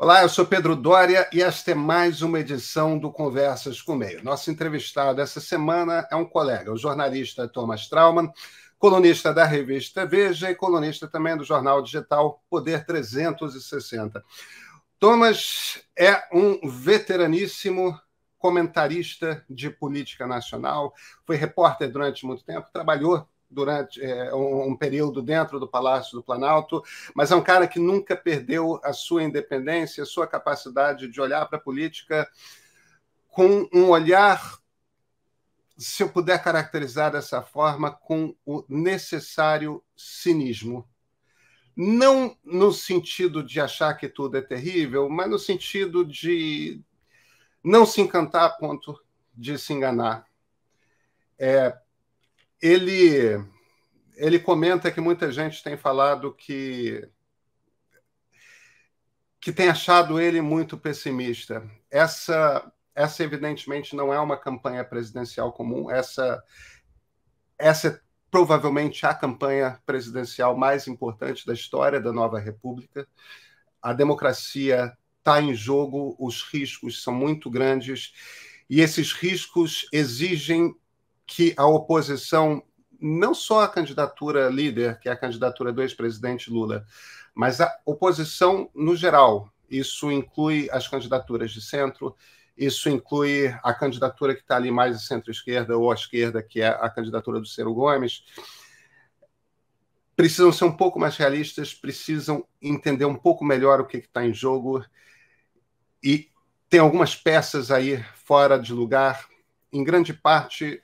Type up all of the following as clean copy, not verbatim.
Olá, eu sou Pedro Doria e esta é mais uma edição do Conversas com o Meio. Nosso entrevistado essa semana é um colega, o jornalista Thomas Traumann, colunista da revista Veja e colunista também do jornal digital Poder 360. Thomas é um veteraníssimo comentarista de política nacional, foi repórter durante muito tempo, trabalhou durante um período dentro do Palácio do Planalto, mas é um cara que nunca perdeu a sua independência, a sua capacidade de olhar para a política com um olhar, se eu puder caracterizar dessa forma, com o necessário cinismo. Não no sentido de achar que tudo é terrível, mas no sentido de não se encantar a ponto de se enganar. Ele comenta que muita gente tem falado que tem achado ele muito pessimista. Essa evidentemente, não é uma campanha presidencial comum. Essa é provavelmente a campanha presidencial mais importante da história da nova República. A democracia está em jogo, os riscos são muito grandes, e esses riscos exigem que a oposição, não só a candidatura líder, que é a candidatura do ex-presidente Lula, mas a oposição no geral. Isso inclui as candidaturas de centro, isso inclui a candidatura que está ali mais à centro-esquerda ou à esquerda, que é a candidatura do Ciro Gomes. Precisam ser um pouco mais realistas, precisam entender um pouco melhor o que está em jogo, e tem algumas peças aí fora de lugar. Em grande parte,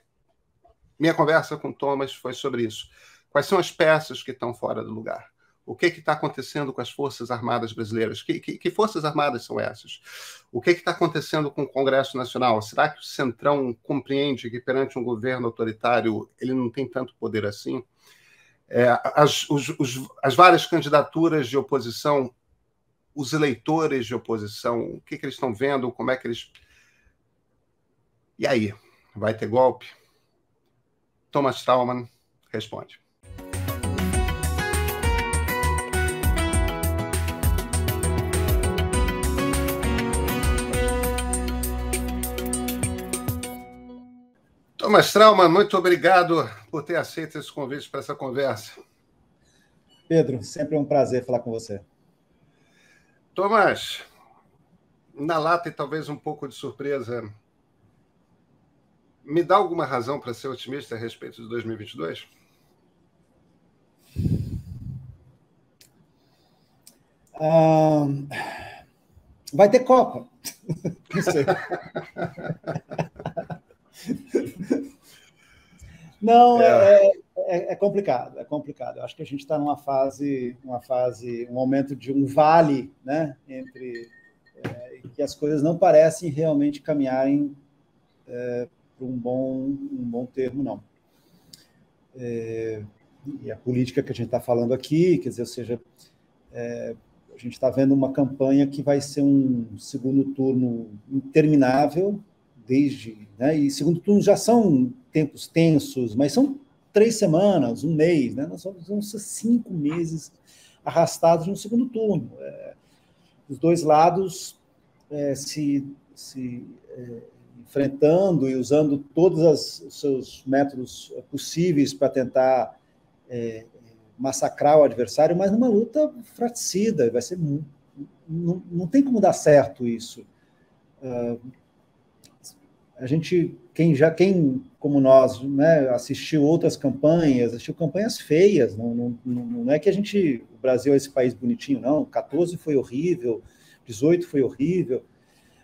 minha conversa com o Thomas foi sobre isso. Quais são as peças que estão fora do lugar? O que está acontecendo com as Forças Armadas brasileiras? Que Forças Armadas são essas? O que está acontecendo com o Congresso Nacional? Será que o Centrão compreende que, perante um governo autoritário, ele não tem tanto poder assim? As várias candidaturas de oposição, os eleitores de oposição, o que eles estão vendo, como é que eles... E aí? Vai ter golpe? Thomas Traumann responde. Thomas Traumann, muito obrigado por ter aceito esse convite para essa conversa. Pedro, sempre é um prazer falar com você. Thomas, na lata e talvez um pouco de surpresa, me dá alguma razão para ser otimista a respeito de 2022? Vai ter Copa. Não sei. Não, é complicado, é complicado. Eu acho que a gente está numa fase, um momento de um vale, né, entre que as coisas não parecem realmente caminharem para um bom termo, não. E a política que a gente está falando aqui, quer dizer, ou seja, a gente está vendo uma campanha que vai ser um segundo turno interminável, né, e segundo turno já são tempos tensos, mas são 3 semanas, um mês, né? Nós vamos ser 5 meses arrastados no segundo turno. Os dois lados se enfrentando e usando todos os seus métodos possíveis para tentar massacrar o adversário, mas numa luta fratricida. Vai ser não tem como dar certo isso. A gente, quem como nós, né, assistiu outras campanhas, assistiu campanhas feias, não é que o Brasil é esse país bonitinho, não. 14 foi horrível, 18 foi horrível,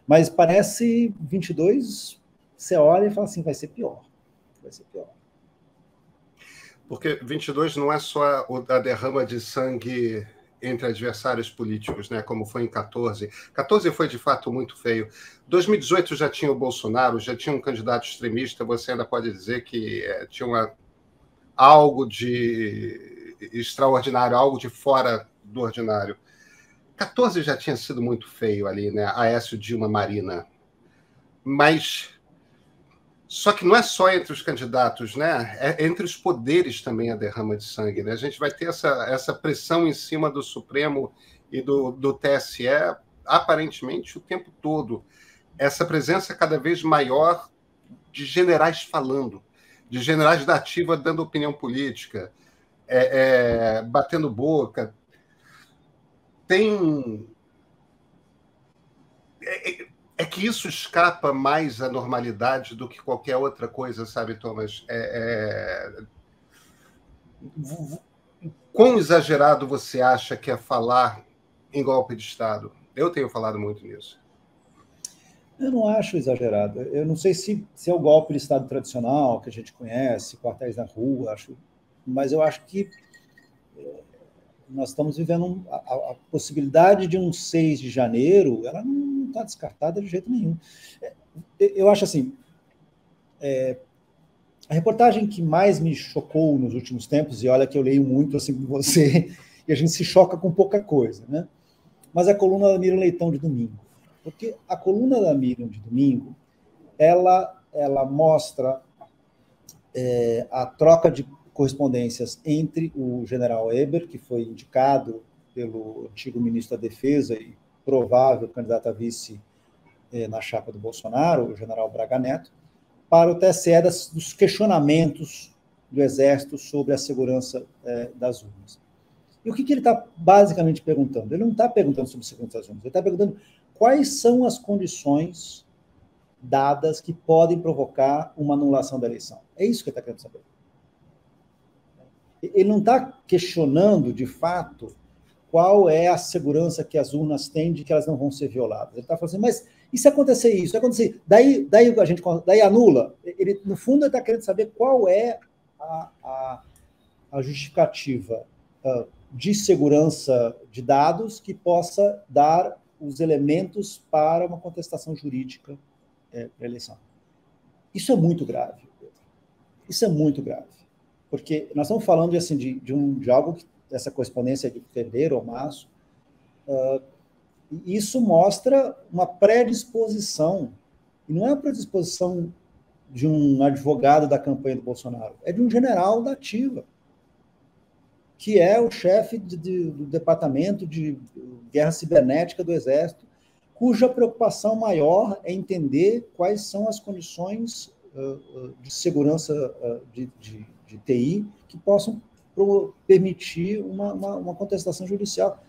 mas parece 22, você olha e fala assim, vai ser pior. Porque 22 não é só a derrama de sangue entre adversários políticos, né, como foi em 14. 14 foi, de fato, muito feio. 2018 já tinha o Bolsonaro, já tinha um candidato extremista, você ainda pode dizer que tinha algo de extraordinário, algo de fora do ordinário. 14 já tinha sido muito feio ali, né, Aécio, Dilma, Marina. Mas... Só que não é só entre os candidatos, né? É entre os poderes também a derrama de sangue, né? A gente vai ter essa pressão em cima do Supremo e do TSE aparentemente, o tempo todo, essa presença cada vez maior de generais falando, de generais da ativa dando opinião política, batendo boca. É que isso escapa mais à normalidade do que qualquer outra coisa, sabe, Thomas? Quão exagerado você acha que é falar em golpe de Estado? Eu tenho falado muito nisso. Eu não acho exagerado. Eu não sei se é o golpe de Estado tradicional que a gente conhece, quartéis na rua, mas eu acho que nós estamos vivendo a possibilidade de um 6 de janeiro, ela não está descartada de jeito nenhum. Eu acho assim, a reportagem que mais me chocou nos últimos tempos, e olha que eu leio muito assim como você, e a gente se choca com pouca coisa, né? Mas a coluna da Miriam Leitão de domingo. Porque a coluna da Miriam de domingo, ela mostra a troca de correspondências entre o general Eber, que foi indicado pelo antigo ministro da Defesa e provável candidato a vice na chapa do Bolsonaro, o general Braga Neto, para o TSE dos questionamentos do Exército sobre a segurança das urnas. E o que ele está basicamente perguntando? Ele não está perguntando sobre a segurança das urnas, ele está perguntando quais são as condições dadas que podem provocar uma anulação da eleição. É isso que ele está querendo saber. Ele não está questionando, de fato, qual é a segurança que as urnas têm de que elas não vão ser violadas. Ele está falando assim, mas e se acontecer isso? Se acontecer, daí anula? Ele, no fundo, ele está querendo saber qual é a justificativa de segurança de dados que possa dar os elementos para uma contestação jurídica para a eleição. Isso é muito grave, Pedro. Isso é muito grave. Porque nós estamos falando assim, de algo que essa correspondência de fevereiro ou março, isso mostra uma predisposição, e não é uma predisposição de um advogado da campanha do Bolsonaro, é de um general da ativa, que é o chefe do Departamento de Guerra Cibernética do Exército, cuja preocupação maior é entender quais são as condições de segurança de TI que possam permitir uma contestação judicial.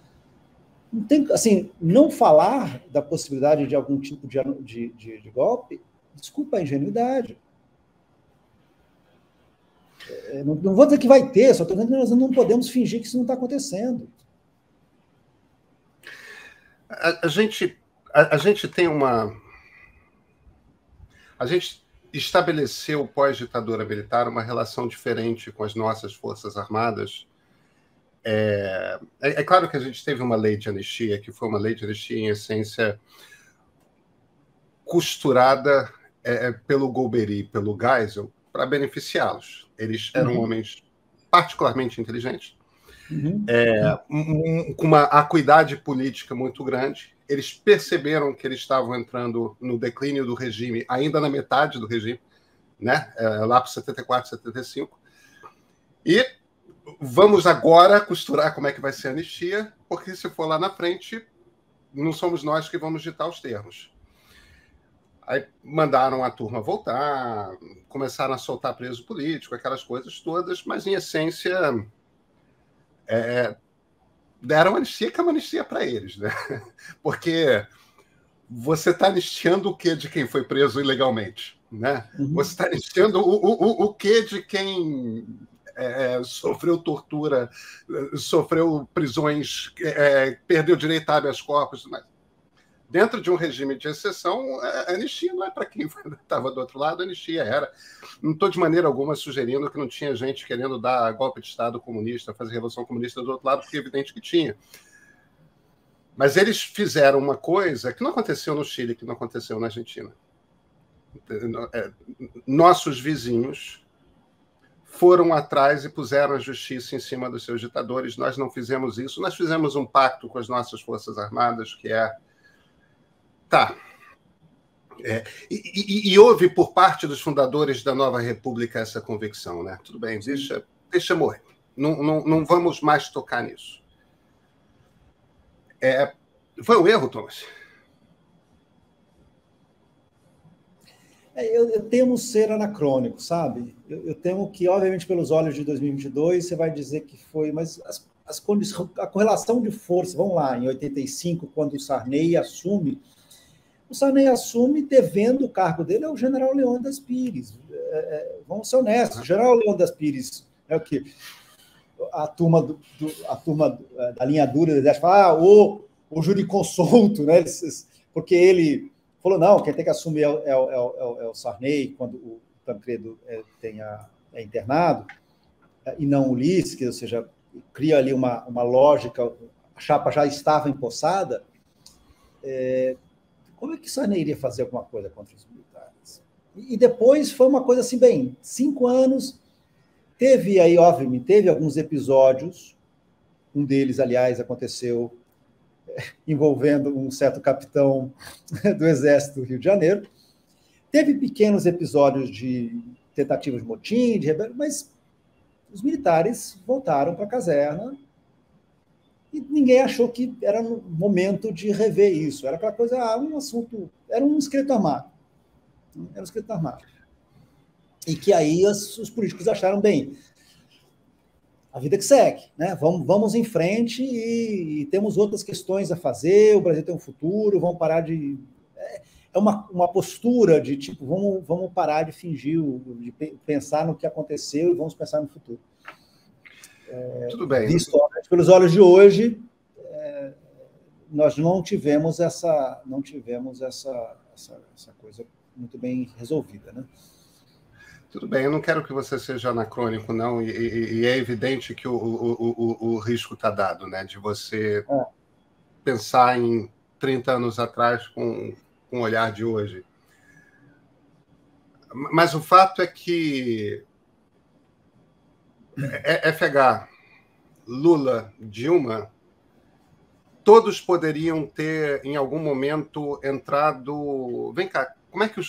Não tem, assim, não falar da possibilidade de algum tipo de golpe, desculpa a ingenuidade. Não vou dizer que vai ter, só estou dizendo que nós não podemos fingir que isso não está acontecendo. A gente tem uma... A gente estabeleceu, pós-ditadura militar, uma relação diferente com as nossas Forças Armadas. É claro que a gente teve uma lei de anistia, que foi uma lei de anistia, em essência, costurada pelo Golbery, pelo Geisel, para beneficiá-los. Eles eram homens particularmente inteligentes, com uma acuidade política muito grande. Eles perceberam que eles estavam entrando no declínio do regime, ainda na metade do regime, né? Lá para 74, 75. E vamos agora costurar como é que vai ser a anistia, porque se for lá na frente, não somos nós que vamos ditar os termos. Aí mandaram a turma voltar, começaram a soltar preso político, aquelas coisas todas, mas, em essência, deram anistia, que é uma anistia para eles, né? Porque você está anistiando o quê de quem foi preso ilegalmente? Né? Você está anistiando o quê de quem sofreu tortura, sofreu prisões, perdeu direito a habeas corpus, mas dentro de um regime de exceção, a anistia não é para quem estava do outro lado, a anistia era. Não estou de maneira alguma sugerindo que não tinha gente querendo dar golpe de Estado comunista, fazer revolução comunista do outro lado, porque é evidente que tinha. Mas eles fizeram uma coisa que não aconteceu no Chile, que não aconteceu na Argentina. Nossos vizinhos foram atrás e puseram a justiça em cima dos seus ditadores. Nós não fizemos isso. Nós fizemos um pacto com as nossas Forças Armadas, que E houve, por parte dos fundadores da Nova República, essa convicção, né? Tudo bem, deixa morrer. Não vamos mais tocar nisso. Foi um erro, Thomas? Eu temo ser anacrônico, sabe? Eu temo que, obviamente, pelos olhos de 2022, você vai dizer que foi, mas as condições, a correlação de força, vamos lá, em 85, quando o Sarney assume devendo o cargo dele ao general Leônidas Pires. Vamos ser honestos, o general Leônidas Pires é o que a turma da linha dura do Exército fala, o jurisconsulto, né? Porque ele falou, não, quem tem que assumir é o Sarney, quando o Tancredo é internado, e não o Ulisses, ou seja, cria ali uma lógica, a chapa já estava empossada, como é que o Sarney iria fazer alguma coisa contra os militares? E depois foi uma coisa assim, bem, 5 anos, teve aí, obviamente, teve alguns episódios, um deles, aliás, aconteceu envolvendo um certo capitão do Exército do Rio de Janeiro. Teve pequenos episódios de tentativa de motim, de rebelião, mas os militares voltaram para a caserna e ninguém achou que era um momento de rever isso. Era aquela coisa, um assunto, era um esqueleto armado. Era um esqueleto armado. E que aí os políticos acharam, bem, a vida que segue, né? Vamos em frente e temos outras questões a fazer, o Brasil tem um futuro, vamos parar de... É uma postura de tipo, vamos parar de fingir, de pensar no que aconteceu e vamos pensar no futuro. Tudo bem. Visto pelos olhos de hoje, nós não tivemos essa coisa muito bem resolvida, né? Tudo bem, eu não quero que você seja anacrônico, não, e é evidente que o risco está dado, né, de você pensar em 30 anos atrás com o olhar de hoje. Mas o fato é que FH, Lula, Dilma, todos poderiam ter, em algum momento, entrado... Vem cá, como é que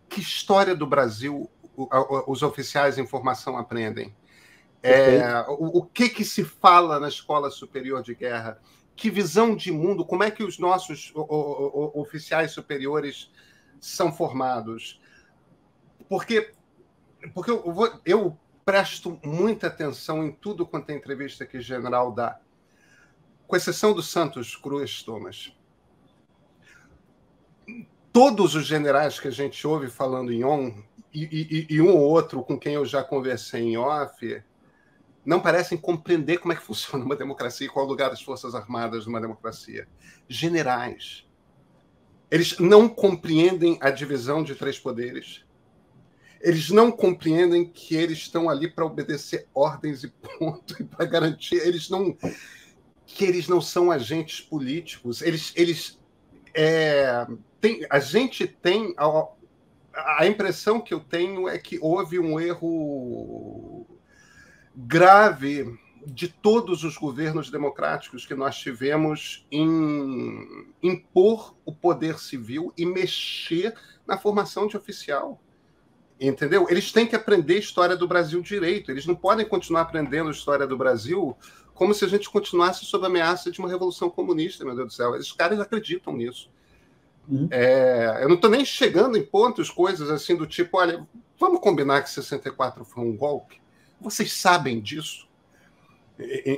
que história do Brasil os oficiais em formação aprendem? O que se fala na Escola Superior de Guerra? Que visão de mundo? Como é que os nossos oficiais superiores são formados? Porque eu presto muita atenção em tudo quanto é entrevista que o general dá, com exceção do Santos Cruz, Thomas. Todos os generais que a gente ouve falando em on, e um ou outro com quem eu já conversei em off, não parecem compreender como é que funciona uma democracia e qual é o lugar das Forças Armadas numa democracia. Generais. Eles não compreendem a divisão de 3 poderes. Eles não compreendem que eles estão ali para obedecer ordens e ponto, e para garantir. Que eles não são agentes políticos. A gente tem... A impressão que eu tenho é que houve um erro grave de todos os governos democráticos que nós tivemos em impor o poder civil e mexer na formação de oficial. Entendeu? Eles têm que aprender a história do Brasil direito. Eles não podem continuar aprendendo a história do Brasil como se a gente continuasse sob a ameaça de uma revolução comunista, meu Deus do céu. Esses caras acreditam nisso. Eu não estou nem chegando em pontos, coisas assim do tipo, olha, vamos combinar que 64 foi um golpe? Vocês sabem disso?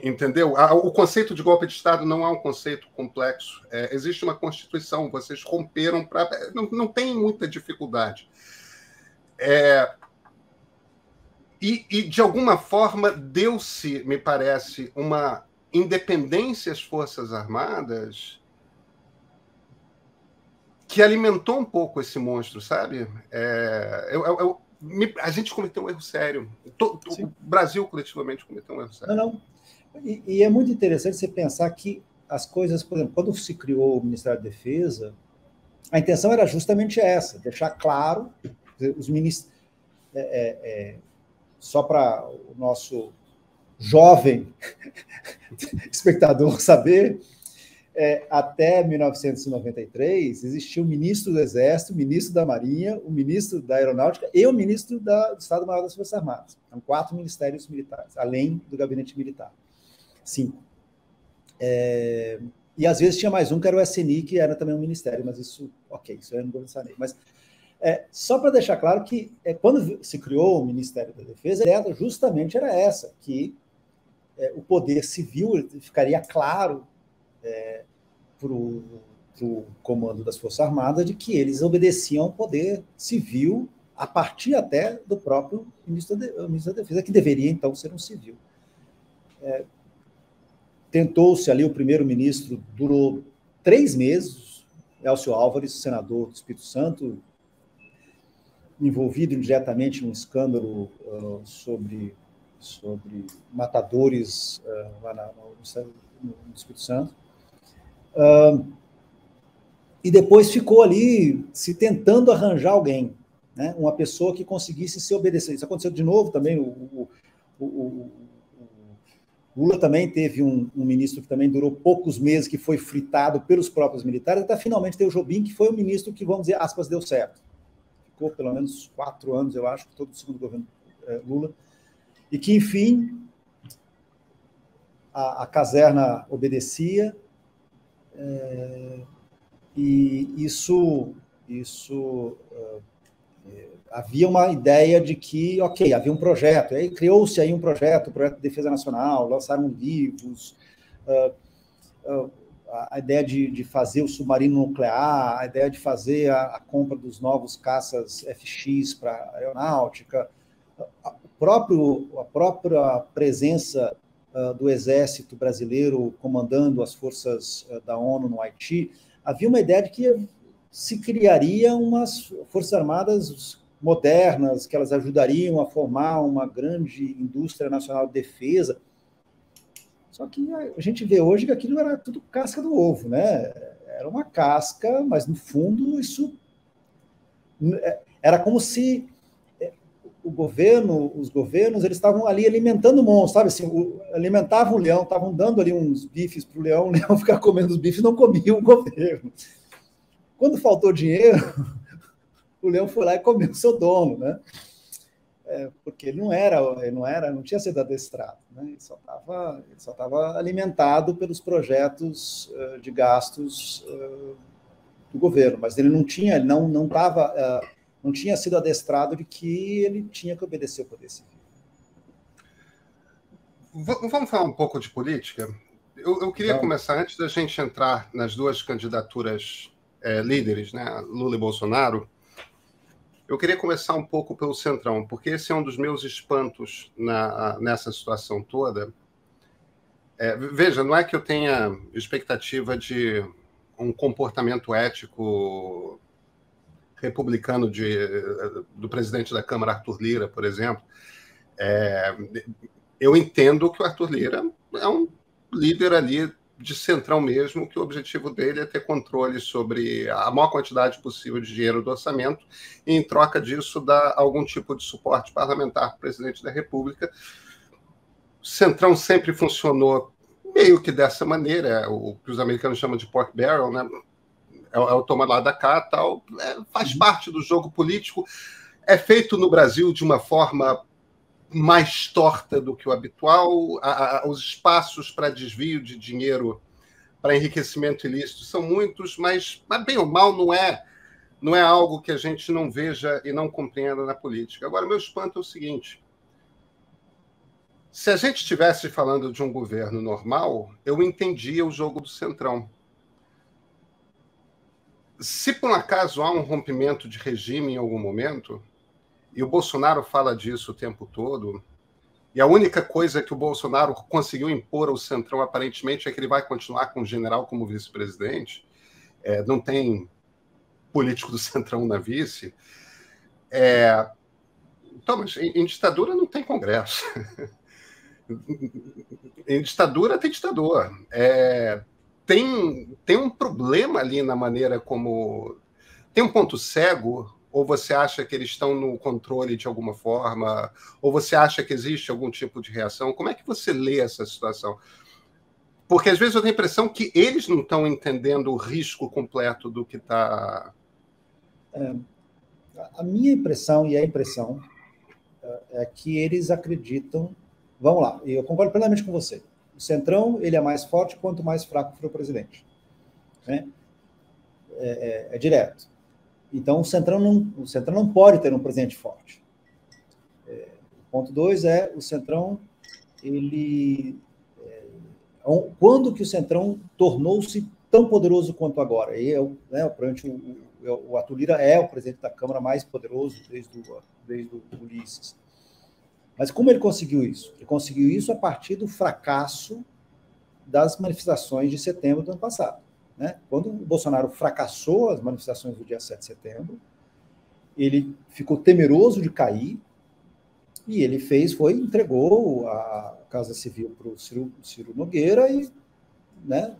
Entendeu? O conceito de golpe de Estado não é um conceito complexo. Existe uma Constituição, vocês romperam para... Não tem muita dificuldade. E, de alguma forma, deu-se, me parece, uma independência às Forças Armadas que alimentou um pouco esse monstro, sabe? A gente cometeu um erro sério. O Brasil, coletivamente, cometeu um erro sério. Não. E é muito interessante você pensar que as coisas... Por exemplo, quando se criou o Ministério da Defesa, a intenção era justamente essa, deixar claro, os ministros... só para o nosso jovem espectador saber... até 1993, existia o ministro do Exército, o ministro da Marinha, o ministro da Aeronáutica e o ministro do Estado-Maior das Forças Armadas. São 4 ministérios militares, além do gabinete militar. 5. E às vezes tinha mais um, que era o SNI, que era também um ministério, mas isso, ok, isso eu não vou pensar nele. Mas só para deixar claro que quando se criou o Ministério da Defesa, a ideia justamente era essa, que o poder civil ficaria claro para o comando das Forças Armadas de que eles obedeciam ao poder civil a partir até do próprio ministro da Defesa, que deveria, então, ser um civil. Tentou-se ali, o primeiro-ministro durou 3 meses, Elcio Álvares, senador do Espírito Santo, envolvido indiretamente num escândalo sobre matadores lá no Espírito Santo. E depois ficou ali se tentando arranjar alguém, né? Uma pessoa que conseguisse se obedecer. Isso aconteceu de novo também. O Lula também teve um ministro que também durou poucos meses, que foi fritado pelos próprios militares, até finalmente ter o Jobim, que foi o ministro que, vamos dizer, aspas, deu certo. Ficou pelo menos 4 anos, eu acho, todo o segundo governo Lula, e que, enfim, a caserna obedecia, e isso havia uma ideia de que, ok, havia um projeto, aí criou-se aí um projeto de defesa nacional, lançaram livros, a ideia de fazer o submarino nuclear, a ideia de fazer a compra dos novos caças FX para a aeronáutica, a própria presença do exército brasileiro comandando as forças da ONU no Haiti. Havia uma ideia de que se criaria umas forças armadas modernas, que elas ajudariam a formar uma grande indústria nacional de defesa. Só que a gente vê hoje que aquilo era tudo casca do ovo, né? Era uma casca, mas no fundo isso era como se os governos, eles estavam ali alimentando o monstro, sabe? Assim, alimentavam o leão, estavam dando ali uns bifes para o leão ficar comendo os bifes, não comia o governo. Quando faltou dinheiro, o leão foi lá e comeu o seu dono, né? Porque ele não tinha sido adestrado, né? Ele só estava alimentado pelos projetos de gastos do governo, mas ele não tinha sido adestrado de que ele tinha que obedecer ao poder civil. Vamos falar um pouco de política? Eu queria começar, antes da gente entrar nas 2 candidaturas líderes, né, Lula e Bolsonaro, eu queria começar um pouco pelo Centrão, porque esse é um dos meus espantos nessa situação toda. Veja, não é que eu tenha expectativa de um comportamento ético republicano do presidente da Câmara, Arthur Lira, por exemplo. Eu entendo que o Arthur Lira é um líder ali de centrão mesmo, que o objetivo dele é ter controle sobre a maior quantidade possível de dinheiro do orçamento e, em troca disso, dar algum tipo de suporte parlamentar para o presidente da República. O centrão sempre funcionou meio que dessa maneira, o que os americanos chamam de pork barrel, né? É o toma lá da cá, tal, faz parte do jogo político, é feito no Brasil de uma forma mais torta do que o habitual, os espaços para desvio de dinheiro para enriquecimento ilícito são muitos, mas bem ou mal não é algo que a gente não veja e não compreenda na política. Agora, meu espanto é o seguinte: se a gente estivesse falando de um governo normal, eu entendia o jogo do Centrão. Se por um acaso há um rompimento de regime em algum momento, e o Bolsonaro fala disso o tempo todo, e a única coisa que o Bolsonaro conseguiu impor ao Centrão, aparentemente, é que ele vai continuar com o general como vice-presidente, não tem político do Centrão na vice. Então, mas em ditadura não tem Congresso. Em ditadura tem ditador. Tem um problema ali na maneira como... Tem um ponto cego, ou você acha que eles estão no controle de alguma forma, ou você acha que existe algum tipo de reação? Como é que você lê essa situação? Porque às vezes eu tenho a impressão que eles não estão entendendo o risco completo do que está... A minha impressão, e a impressão, é que eles acreditam... Vamos lá, eu concordo plenamente com você. O Centrão, ele é mais forte quanto mais fraco for o presidente. né? É direto. Então, o Centrão não pode ter um presidente forte. Ponto 2 o Centrão, quando que o Centrão tornou-se tão poderoso quanto agora? E provavelmente o Arthur Lira é o presidente da Câmara mais poderoso desde o Ulisses. Mas como ele conseguiu isso? Ele conseguiu isso a partir do fracasso das manifestações de setembro do ano passado, né? Quando o Bolsonaro fracassou as manifestações do dia 7 de setembro, ele ficou temeroso de cair, e ele entregou a Casa Civil para o Ciro Nogueira e, né,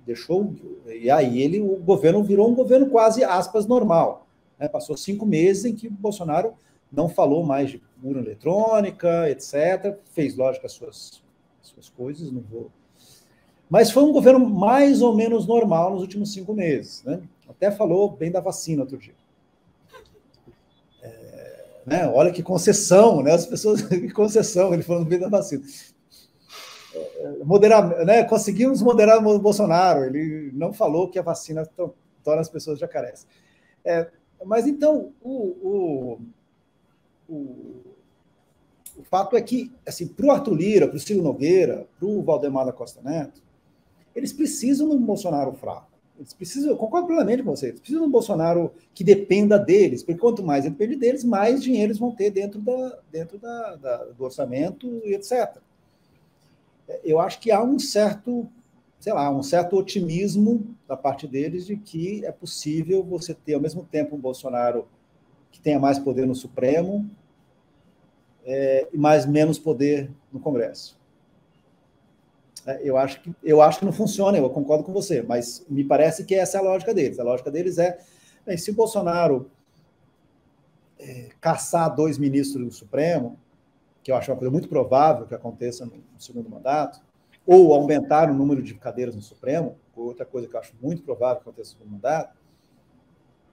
deixou. E aí o governo virou um governo quase, aspas, normal, né? Passou 5 meses em que o Bolsonaro não falou mais de urna eletrônica, etc. Fez, lógico, as suas coisas, não vou. Mas foi um governo mais ou menos normal nos últimos 5 meses, né? Até falou bem da vacina outro dia. Né? Olha que concessão, né? As pessoas, que concessão, ele falando bem da vacina. Né? Conseguimos moderar o Bolsonaro, ele não falou que a vacina torna as pessoas jacarés. Mas então, o fato é que, assim, para o Arthur Lira, para o Ciro Nogueira, para o Valdemar da Costa Neto, eles precisam de um Bolsonaro fraco. Eles precisam, eu concordo plenamente com vocês, precisam de um Bolsonaro que dependa deles, porque quanto mais depende deles, mais dinheiro eles vão ter dentro do orçamento e etc. Eu acho que há um certo otimismo da parte deles de que é possível você ter, ao mesmo tempo, um Bolsonaro que tenha mais poder no Supremo e menos poder no Congresso. Eu acho que não funciona, eu concordo com você, mas me parece que essa é a lógica deles. A lógica deles se o Bolsonaro caçar 2 ministros do Supremo, que eu acho uma coisa muito provável que aconteça no segundo mandato, ou aumentar o número de cadeiras no Supremo, outra coisa que eu acho muito provável que aconteça no segundo mandato,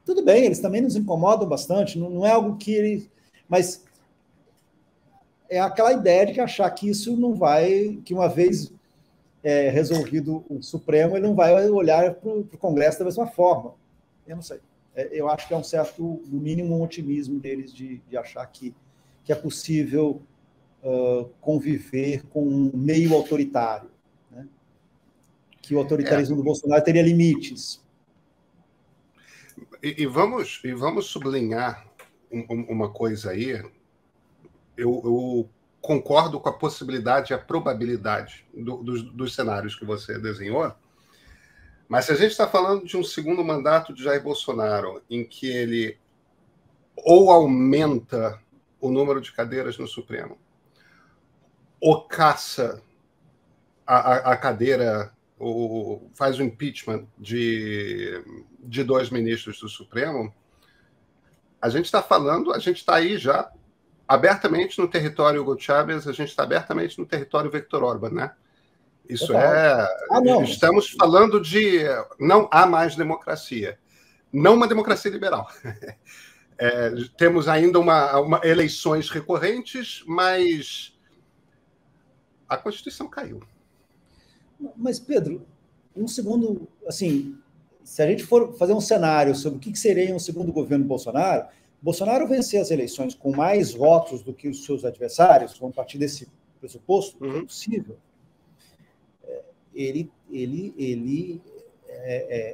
tudo bem, eles também nos incomodam bastante, não é algo que eles... Mas é aquela ideia de que achar que isso não vai... que uma vez resolvido o Supremo, ele não vai olhar para o Congresso da mesma forma. Eu não sei. Eu acho que é um certo, no mínimo, um otimismo deles de achar que é possível conviver com um meio autoritário, né? Que o autoritarismo do Bolsonaro teria limites. E vamos sublinhar uma coisa aí. Eu concordo com a possibilidade e a probabilidade dos cenários que você desenhou, mas se a gente está falando de um segundo mandato de Jair Bolsonaro, em que ele ou aumenta o número de cadeiras no Supremo, ou caça a cadeira, ou faz o impeachment de 2 ministros do Supremo, a gente está aí já abertamente no território Hugo Chávez, a gente está abertamente no território Viktor Orbán, né? Isso não. Estamos falando de não há mais democracia, não uma democracia liberal. Temos ainda eleições recorrentes, mas a Constituição caiu. Mas, Pedro, um segundo, assim, se a gente for fazer um cenário sobre o que seria um segundo governo Bolsonaro vencer as eleições com mais votos do que os seus adversários, vamos partir desse pressuposto, que é possível,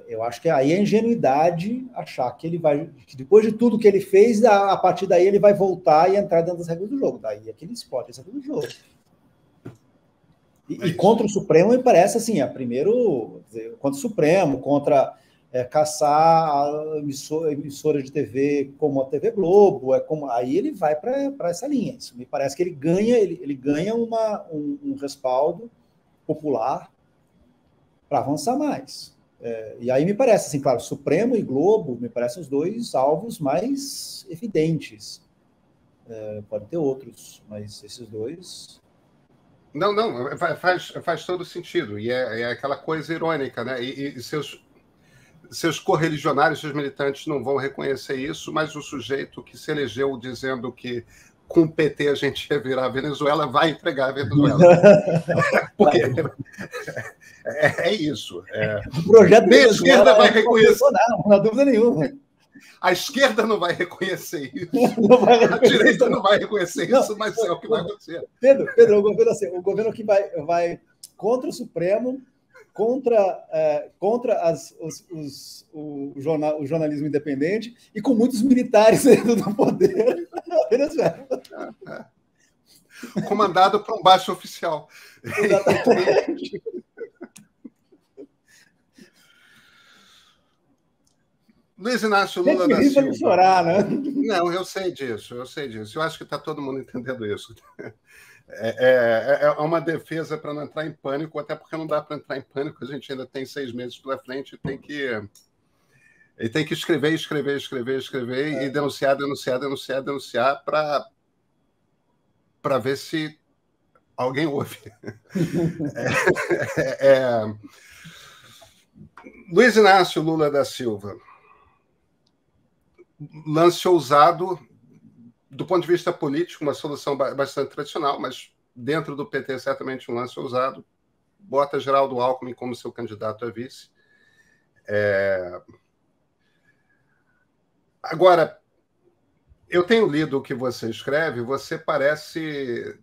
eu acho que aí é ingenuidade achar que ele vai, que depois de tudo que ele fez, a partir daí ele vai voltar e entrar dentro das regras do jogo. Daí é que ele explode as regras do jogo. E contra o Supremo, me parece assim, primeiro, contra o Supremo, contra caçar a emissora de TV como a TV Globo, aí ele vai para essa linha. Isso me parece que ele ganha um respaldo popular para avançar mais. E aí me parece, assim, claro, Supremo e Globo me parecem os 2 alvos mais evidentes. Pode ter outros, mas esses 2... Não, faz todo sentido. E é aquela coisa irônica, né? E seus correligionários, seus militantes não vão reconhecer isso, mas o sujeito que se elegeu dizendo que com o PT a gente ia virar a Venezuela, vai entregar a Venezuela. Porque é isso. O projeto nem a esquerda vai reconhecer. Não há dúvida nenhuma. A esquerda não vai reconhecer isso. A direita não vai reconhecer isso, mas é o que vai acontecer. Pedro, o governo que vai contra o Supremo, contra o jornalismo independente e com muitos militares dentro do poder na Venezuela. Comandado por um baixo oficial. Exatamente. Luiz Inácio Lula da Silva. Chorar, né? Não, eu sei disso. Eu acho que está todo mundo entendendo isso. É uma defesa para não entrar em pânico, até porque não dá para entrar em pânico, a gente ainda tem 6 meses pela frente e tem que escrever e denunciar para ver se alguém ouve. Luiz Inácio Lula da Silva. Lance ousado, do ponto de vista político, uma solução bastante tradicional, mas dentro do PT, certamente um lance ousado. Bota Geraldo Alckmin como seu candidato a vice. Agora, eu tenho lido o que você escreve, você parece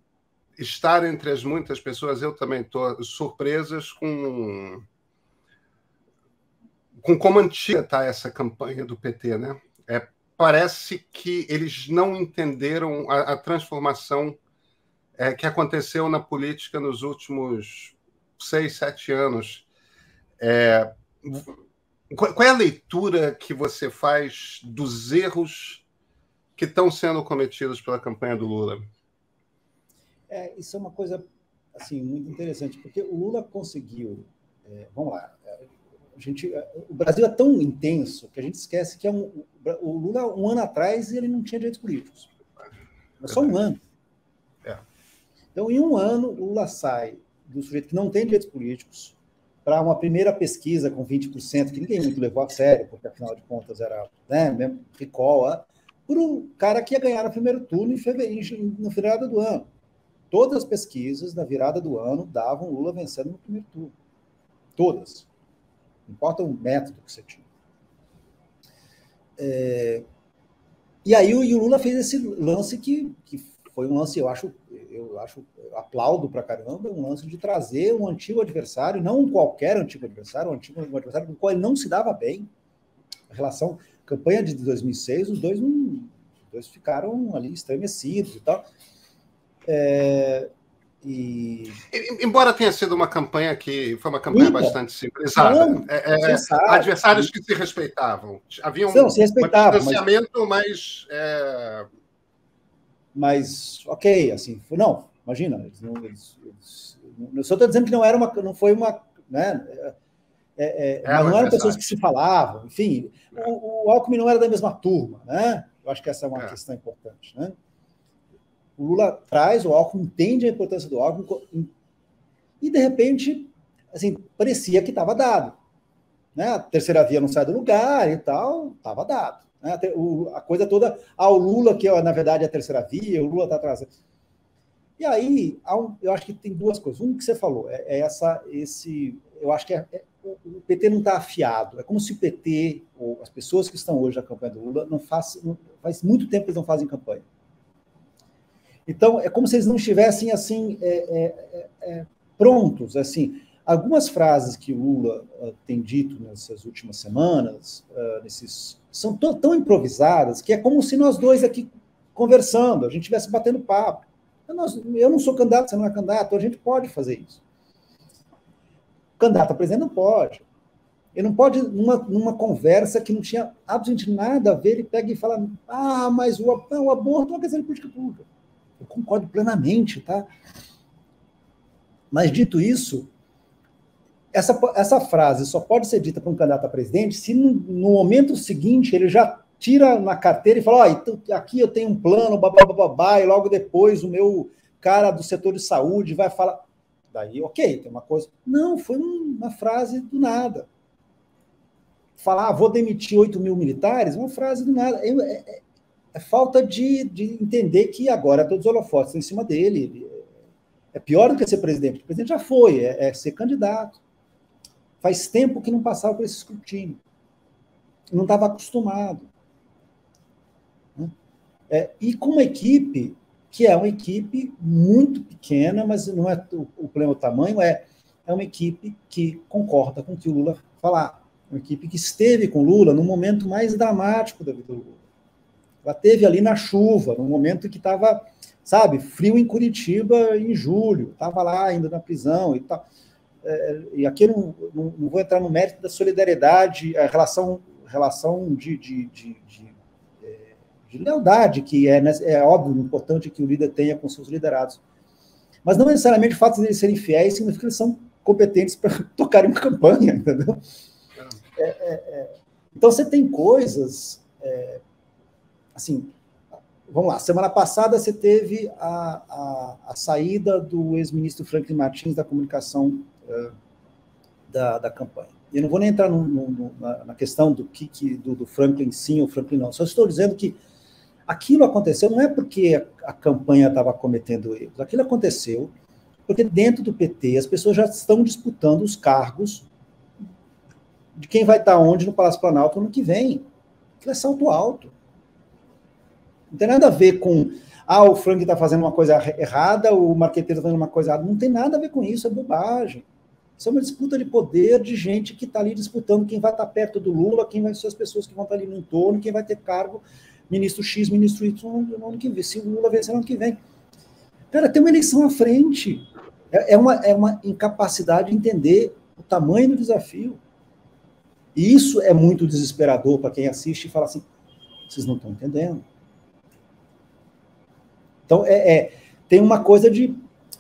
estar entre as muitas pessoas, eu também estou, surpresas com como antiga está essa campanha do PT, né? Parece que eles não entenderam a transformação que aconteceu na política nos últimos 6, 7 anos. Qual é a leitura que você faz dos erros que estão sendo cometidos pela campanha do Lula? Isso é uma coisa assim, muito interessante, porque o Lula conseguiu... vamos lá... o Brasil é tão intenso que a gente esquece que o Lula, um ano atrás, ele não tinha direitos políticos. É só um ano. Então, em um ano, o Lula sai do sujeito que não tem direitos políticos para uma primeira pesquisa com 20%, que ninguém muito levou a sério, porque, afinal de contas, era mesmo recall, por um cara que ia ganhar no primeiro turno no virada do ano. Todas as pesquisas da virada do ano davam Lula vencendo no primeiro turno. Todas. Não importa o método que você tinha. E aí o Lula fez esse lance que foi um lance, eu aplaudo pra caramba, um lance de trazer um antigo adversário, não um qualquer antigo adversário, um adversário com o qual ele não se dava bem. A relação, campanha de 2006, os dois ficaram ali estremecidos e tal. Embora tenha sido uma campanha que foi uma campanha bastante simbolizada, adversários que se respeitavam. Havia um distanciamento, mas ok, assim, não, imagina, eu só estou dizendo que não foi uma, né? Mas não eram pessoas que se falavam, enfim, o Alckmin não era da mesma turma, né? Eu acho que essa é uma questão importante, né? O Lula traz, o Alckmin entende a importância do Alckmin e, de repente, assim, parecia que estava dado. Né? A terceira via não sai do lugar e tal, estava dado. Né? A coisa toda, o Lula, que na verdade é a terceira via, o Lula está atrás. E aí, eu acho que tem duas coisas. Um que você falou, eu acho que o PT não está afiado. É como se o PT, ou as pessoas que estão hoje na campanha do Lula, faz muito tempo que eles não fazem campanha. Então, é como se eles não estivessem assim, prontos. Assim, algumas frases que o Lula tem dito nessas últimas semanas são tão improvisadas que é como se nós dois aqui conversando, a gente estivesse batendo papo. Eu não sou candidato, você não é candidato, a gente pode fazer isso. O candidato a presidente não pode. Ele não pode, numa conversa que não tinha absolutamente nada a ver, ele pega e fala, mas o aborto é uma questão de política pública. Eu concordo plenamente, tá? Mas, dito isso, essa frase só pode ser dita para um candidato a presidente se no momento seguinte ele já tira na carteira e fala, então, aqui eu tenho um plano, babá, e logo depois o meu cara do setor de saúde vai falar. Daí, ok, tem uma coisa. Não, foi uma frase do nada. Falar, vou demitir 8 mil militares, uma frase do nada. é falta de entender que agora todos os holofotes estão em cima dele. É pior do que ser presidente. O presidente já foi, é ser candidato. Faz tempo que não passava por esse escrutínio. Não estava acostumado. E com uma equipe, que é uma equipe muito pequena, mas não é o problema do tamanho, é uma equipe que concorda com o que o Lula falar. Uma equipe que esteve com o Lula no momento mais dramático da vida do Lula. Ela esteve ali na chuva, no momento que estava, sabe, frio em Curitiba em julho, estava lá ainda na prisão e tal. E aqui eu não vou entrar no mérito da solidariedade, a relação de lealdade, que é óbvio, importante que o líder tenha com seus liderados. Mas não necessariamente o fato de eles serem fiéis significa que eles são competentes para tocarem uma campanha, entendeu? Então você tem coisas... assim, vamos lá, semana passada você teve a saída do ex-ministro Franklin Martins da comunicação da campanha. Eu não vou nem entrar na questão do Franklin sim ou Franklin não, só estou dizendo que aquilo aconteceu não é porque a campanha estava cometendo erros, aquilo aconteceu porque dentro do PT as pessoas já estão disputando os cargos de quem vai estar onde no Palácio Planalto no ano que vem. Aquilo é salto alto. Não tem nada a ver com o Frank está fazendo uma coisa errada, o marqueteiro está fazendo uma coisa errada. Não tem nada a ver com isso, é bobagem. Isso é uma disputa de poder de gente que está ali disputando quem vai estar perto do Lula, quem vai ser as pessoas que vão estar ali no entorno, quem vai ter cargo, ministro X, ministro Y, no ano que vem, se o Lula vencer no ano que vem. Cara, tem uma eleição à frente. É uma incapacidade de entender o tamanho do desafio. E isso é muito desesperador para quem assiste e fala assim, vocês não estão entendendo. Então, tem uma coisa de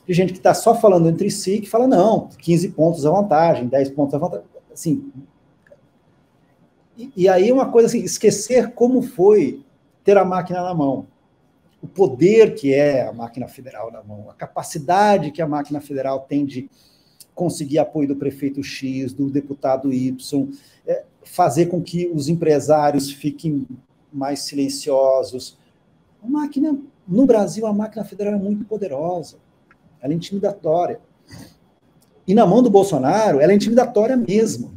gente que está só falando entre si, que fala, não, 15 pontos a vantagem, 10 pontos a vantagem. Assim, e aí uma coisa assim, esquecer como foi ter a máquina na mão. O poder que é a máquina federal na mão, a capacidade que a máquina federal tem de conseguir apoio do prefeito X, do deputado Y, fazer com que os empresários fiquem mais silenciosos. A máquina... No Brasil, a máquina federal é muito poderosa, ela é intimidatória. E na mão do Bolsonaro, ela é intimidatória mesmo.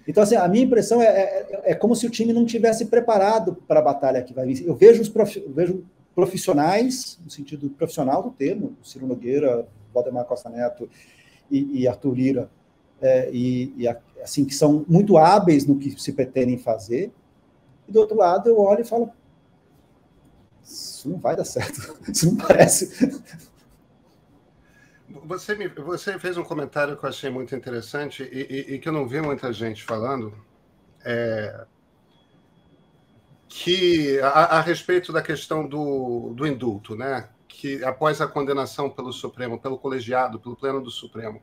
Então, assim, a minha impressão é como se o time não tivesse preparado para a batalha que vai vir. Eu vejo profissionais, no sentido profissional do termo, Ciro Nogueira, Valdemar Costa Neto e Arthur Lira, assim, que são muito hábeis no que se pretendem fazer. E do outro lado, eu olho e falo, isso não vai dar certo, isso não parece. Você fez um comentário que eu achei muito interessante e que eu não vi muita gente falando, que a respeito da questão do indulto, né? Que após a condenação pelo Supremo, pelo colegiado, pelo Pleno do Supremo,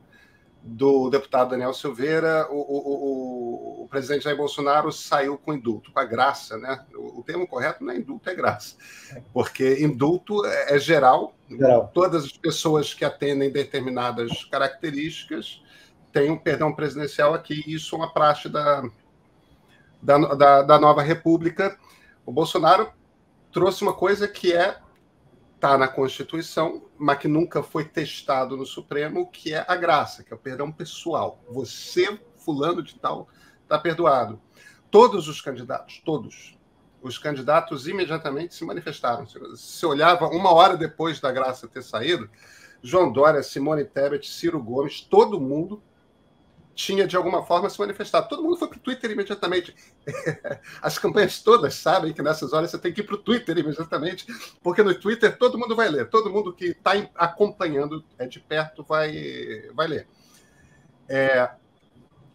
do deputado Daniel Silveira, o presidente Jair Bolsonaro saiu com indulto, com a graça, né? O termo correto não é indulto, é graça. Porque indulto é geral. Todas as pessoas que atendem determinadas características têm um perdão presidencial aqui, e isso é uma praxe da nova República. O Bolsonaro trouxe uma coisa que está na Constituição, mas que nunca foi testado no Supremo, que é a graça, que é o perdão pessoal. Você, fulano de tal, está perdoado. Todos os candidatos imediatamente se manifestaram. Se olhava uma hora depois da graça ter saído, João Dória, Simone Tebet, Ciro Gomes, todo mundo tinha, de alguma forma, se manifestado. Todo mundo foi para o Twitter imediatamente. As campanhas todas sabem que nessas horas você tem que ir para o Twitter imediatamente, porque no Twitter todo mundo vai ler. Todo mundo que está acompanhando de perto vai ler.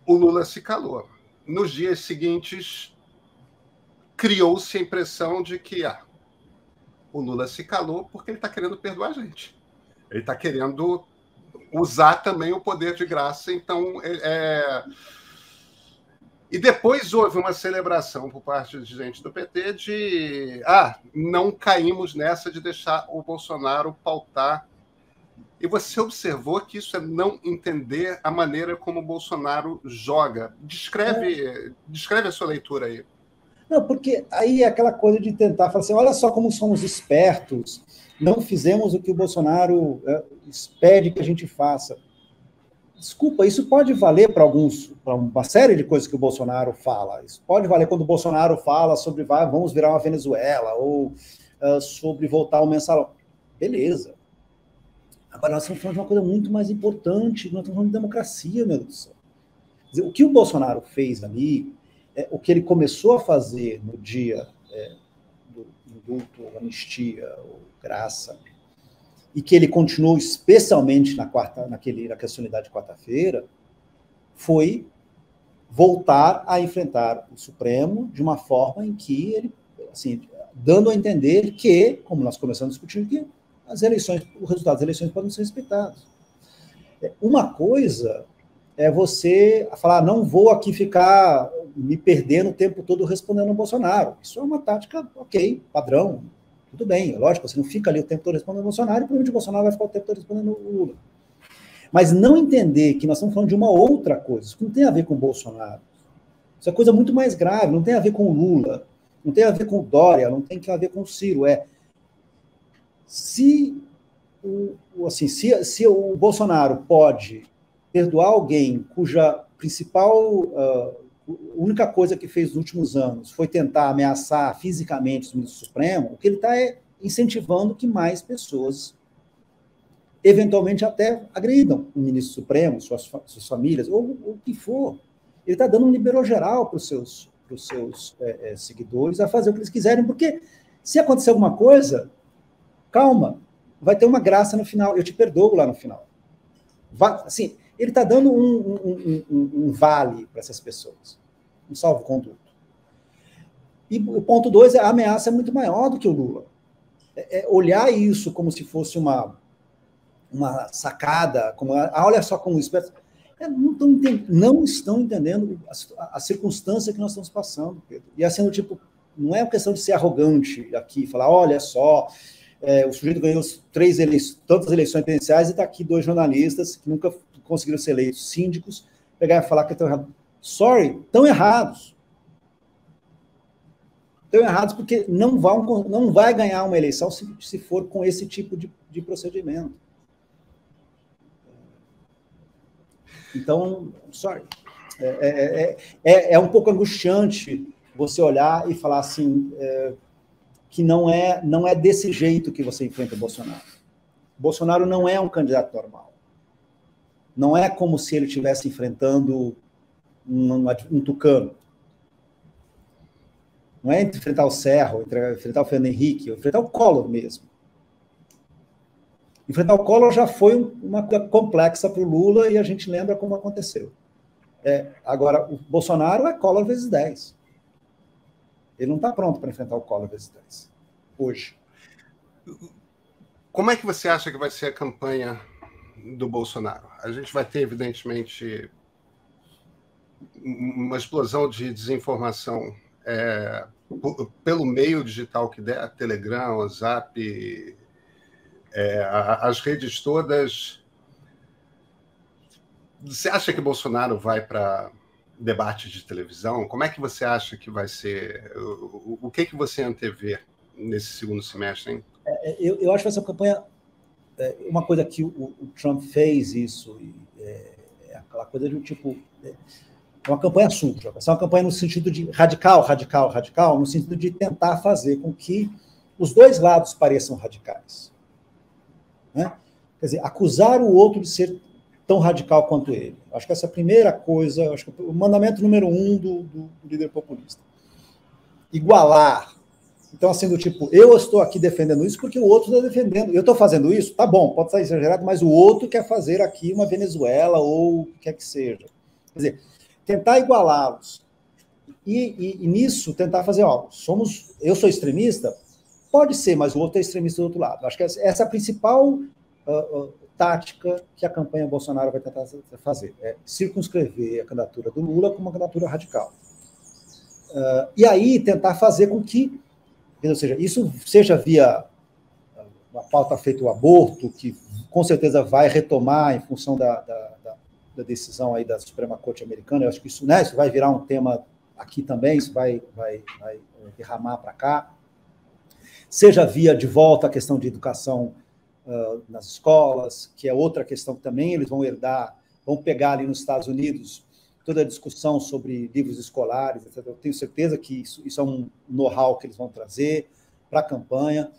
O Lula se calou. Nos dias seguintes, criou-se a impressão de que o Lula se calou porque ele está querendo perdoar a gente. Ele está querendo usar também o poder de graça. Então, E depois houve uma celebração por parte de gente do PT de não caímos nessa de deixar o Bolsonaro pautar. E você observou que isso é não entender a maneira como o Bolsonaro joga. Descreve a sua leitura aí. Não, porque aí é aquela coisa de tentar falar assim, olha só como somos espertos, não fizemos o que o Bolsonaro pede que a gente faça. Desculpa, isso pode valer para uma série de coisas que o Bolsonaro fala. Isso pode valer quando o Bolsonaro fala sobre vamos virar uma Venezuela, ou sobre voltar ao mensalão. Beleza. Agora, nós estamos falando de uma coisa muito mais importante, nós estamos falando de democracia, meu Deus do céu. Quer dizer, o que o Bolsonaro fez ali, o que ele começou a fazer no dia do indulto, anistia, ou graça, e que ele continuou especialmente naquela solenidade de quarta-feira, foi voltar a enfrentar o Supremo de uma forma em que ele, assim, dando a entender que, como nós começamos a discutir, que os resultados das eleições podem ser respeitados. Uma coisa é você falar, não vou aqui ficar me perdendo o tempo todo respondendo ao Bolsonaro. Isso é uma tática, ok, padrão, tudo bem, lógico, você não fica ali o tempo todo respondendo ao Bolsonaro, e provavelmente o Bolsonaro vai ficar o tempo todo respondendo ao Lula. Mas não entender que nós estamos falando de uma outra coisa, isso não tem a ver com o Bolsonaro. Isso é coisa muito mais grave, não tem a ver com o Lula, não tem a ver com o Dória, não tem a ver com o Ciro. Se o Bolsonaro pode perdoar alguém cuja única coisa que fez nos últimos anos foi tentar ameaçar fisicamente o ministro Supremo, o que ele está incentivando que mais pessoas eventualmente até agridam o ministro Supremo, suas famílias, ou o que for. Ele está dando um liberou geral para os seus seguidores a fazer o que eles quiserem, porque se acontecer alguma coisa, calma, vai ter uma graça no final, eu te perdoo lá no final. Assim, ele está dando um vale para essas pessoas, um salvo-conduto. E o ponto 2 a ameaça é muito maior do que o Lula. Olhar isso como se fosse uma sacada, olha só como esperto. Não estão entendendo a circunstância que nós estamos passando, Pedro. E assim, não é uma questão de ser arrogante aqui, falar, olha só, o sujeito ganhou tantas eleições presidenciais e está aqui 2 jornalistas que nunca conseguiram ser eleitos, síndicos, pegar e falar que estão errados. Sorry, estão errados. Estão errados porque não vai ganhar uma eleição se for com esse tipo de procedimento. Então, sorry. É um pouco angustiante você olhar e falar assim, que não é desse jeito que você enfrenta o Bolsonaro. O Bolsonaro não é um candidato normal. Não é como se ele estivesse enfrentando um tucano. Não é enfrentar o Serra, enfrentar o Fernando Henrique, enfrentar o Collor mesmo. Enfrentar o Collor já foi uma coisa complexa para o Lula e a gente lembra como aconteceu. Agora, o Bolsonaro é Collor vezes 10. Ele não está pronto para enfrentar o Collor vezes 10, hoje. Como é que você acha que vai ser a campanha do Bolsonaro? A gente vai ter, evidentemente, uma explosão de desinformação pelo meio digital que der, Telegram, WhatsApp, as redes todas. Você acha que Bolsonaro vai para debate de televisão? Como é que você acha que vai ser? O que você antevê nesse segundo semestre, hein? Eu acho que essa campanha, uma coisa que o Trump fez isso, aquela coisa de tipo, é uma campanha suja, é uma campanha no sentido de radical, no sentido de tentar fazer com que os dois lados pareçam radicais. Né? Quer dizer, acusar o outro de ser tão radical quanto ele. Acho que essa é a primeira coisa, acho que o mandamento número 1 do líder populista. Igualar. Então, assim, do tipo, eu estou aqui defendendo isso porque o outro está defendendo. Eu estou fazendo isso? Tá bom, pode estar exagerado, mas o outro quer fazer aqui uma Venezuela ou o que quer que seja. Quer dizer, tentar igualá-los. E nisso, tentar fazer, eu sou extremista? Pode ser, mas o outro é extremista do outro lado. Acho que essa é a principal tática que a campanha Bolsonaro vai tentar fazer. Circunscrever a candidatura do Lula como uma candidatura radical. E aí tentar fazer com que, ou seja, isso seja via uma pauta feita o aborto, que com certeza vai retomar em função da decisão aí da Suprema Corte Americana. Eu acho que isso vai virar um tema aqui também, isso vai derramar para cá, seja via de volta a questão de educação nas escolas, que é outra questão que também eles vão herdar, vão pegar ali nos Estados Unidos toda a discussão sobre livros escolares, etc. Eu tenho certeza que isso é um know-how que eles vão trazer para a campanha,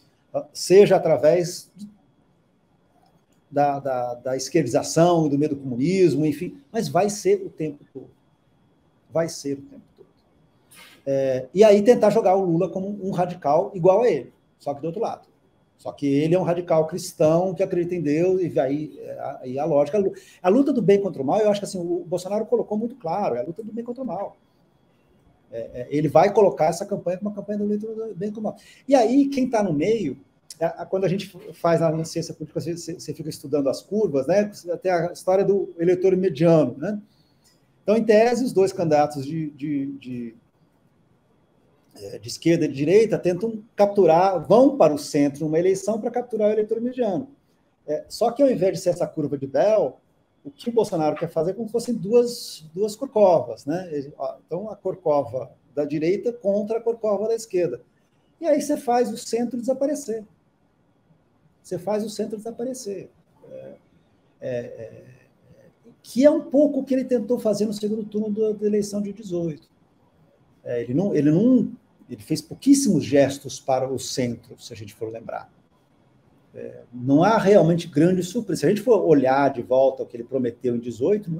seja através da esquerdização e do medo do comunismo, enfim, mas vai ser o tempo todo. Vai ser o tempo todo. E aí tentar jogar o Lula como um radical igual a ele, só que do outro lado. Só que ele é um radical cristão que acredita em Deus, e aí a lógica... A luta do bem contra o mal, eu acho que assim, o Bolsonaro colocou muito claro, é a luta do bem contra o mal. Ele vai colocar essa campanha como uma campanha do bem contra o mal. E aí, quem está no meio, quando a gente faz na ciência política, você fica estudando as curvas, né? Até a história do eleitor mediano, né? Então, em tese, os dois candidatos de esquerda e de direita tentam capturar, vão para o centro numa eleição para capturar o eleitor mediano. Só que, ao invés de ser essa curva de Bell, o que o Bolsonaro quer fazer é como se fossem duas corcovas, né? Então, a corcova da direita contra a corcova da esquerda. E aí você faz o centro desaparecer. Que é um pouco o que ele tentou fazer no segundo turno da eleição de 18. Ele fez pouquíssimos gestos para o centro, se a gente for lembrar. Não há realmente grande surpresa. Se a gente for olhar de volta o que ele prometeu em 18,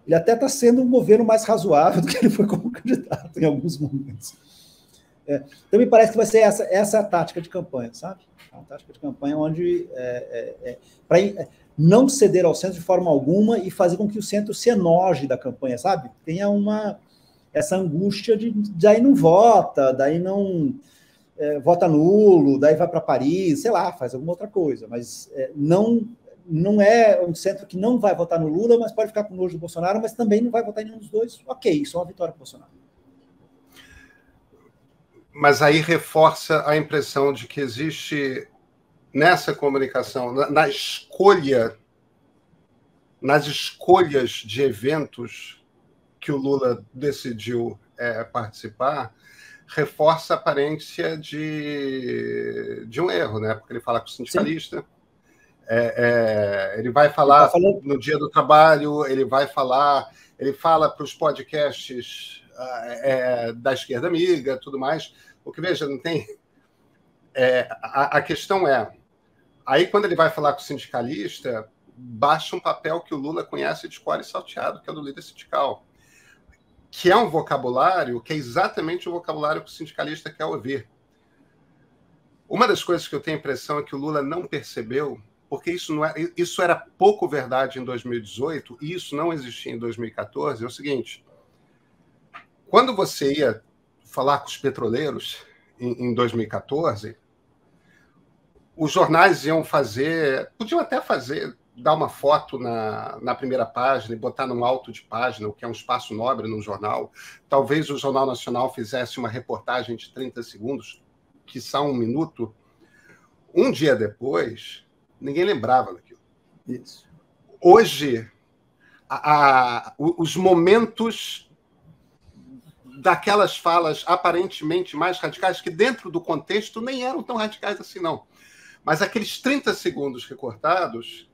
ele até está sendo um governo mais razoável do que ele foi como candidato em alguns momentos. Então, me parece que vai ser essa a tática de campanha, sabe? É uma tática de campanha onde para não ceder ao centro de forma alguma e fazer com que o centro se enoje da campanha, sabe? Tenha essa angústia de daí não vota, daí não vota nulo, daí vai para Paris, sei lá, faz alguma outra coisa, mas não é um centro que não vai votar no Lula, mas pode ficar com nojo do Bolsonaro, mas também não vai votar em nenhum dos dois. Ok, isso é uma vitória para o Bolsonaro. Mas aí reforça a impressão de que existe nessa comunicação, nas escolhas de eventos que o Lula decidiu participar, reforça a aparência de um erro, né? Porque ele fala com o sindicalista, ele vai falar no Dia do Trabalho, ele fala para os podcasts da esquerda amiga, tudo mais. O que, veja, não tem... a questão aí quando ele vai falar com o sindicalista, baixa um papel que o Lula conhece de cor e salteado, que é o do líder sindical, que é um vocabulário que é exatamente o vocabulário que o sindicalista quer ouvir. Uma das coisas que eu tenho a impressão é que o Lula não percebeu, porque isso era pouco verdade em 2018 e isso não existia em 2014, é o seguinte: quando você ia falar com os petroleiros em 2014, os jornais podiam até dar uma foto na primeira página e botar num alto de página, o que é um espaço nobre num jornal. Talvez o Jornal Nacional fizesse uma reportagem de 30 segundos, quiçá 1 minuto. Um dia depois, ninguém lembrava daquilo. Isso. Hoje, os momentos daquelas falas aparentemente mais radicais, que dentro do contexto nem eram tão radicais assim, não. Mas aqueles 30 segundos recortados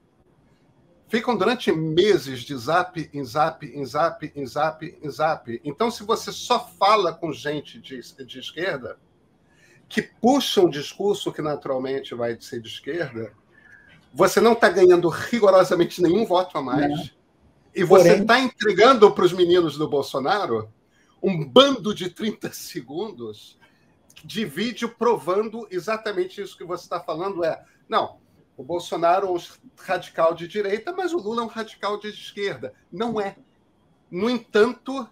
ficam durante meses de zap em zap, em zap, em zap, em zap. Então, se você só fala com gente de esquerda, que puxa um discurso que naturalmente vai ser de esquerda, você não está ganhando rigorosamente nenhum voto a mais. Não. E você está entregando para os meninos do Bolsonaro um bando de 30 segundos de vídeo provando exatamente isso que você está falando. Não, o Bolsonaro é um radical de direita, mas o Lula é um radical de esquerda. Não é. No entanto,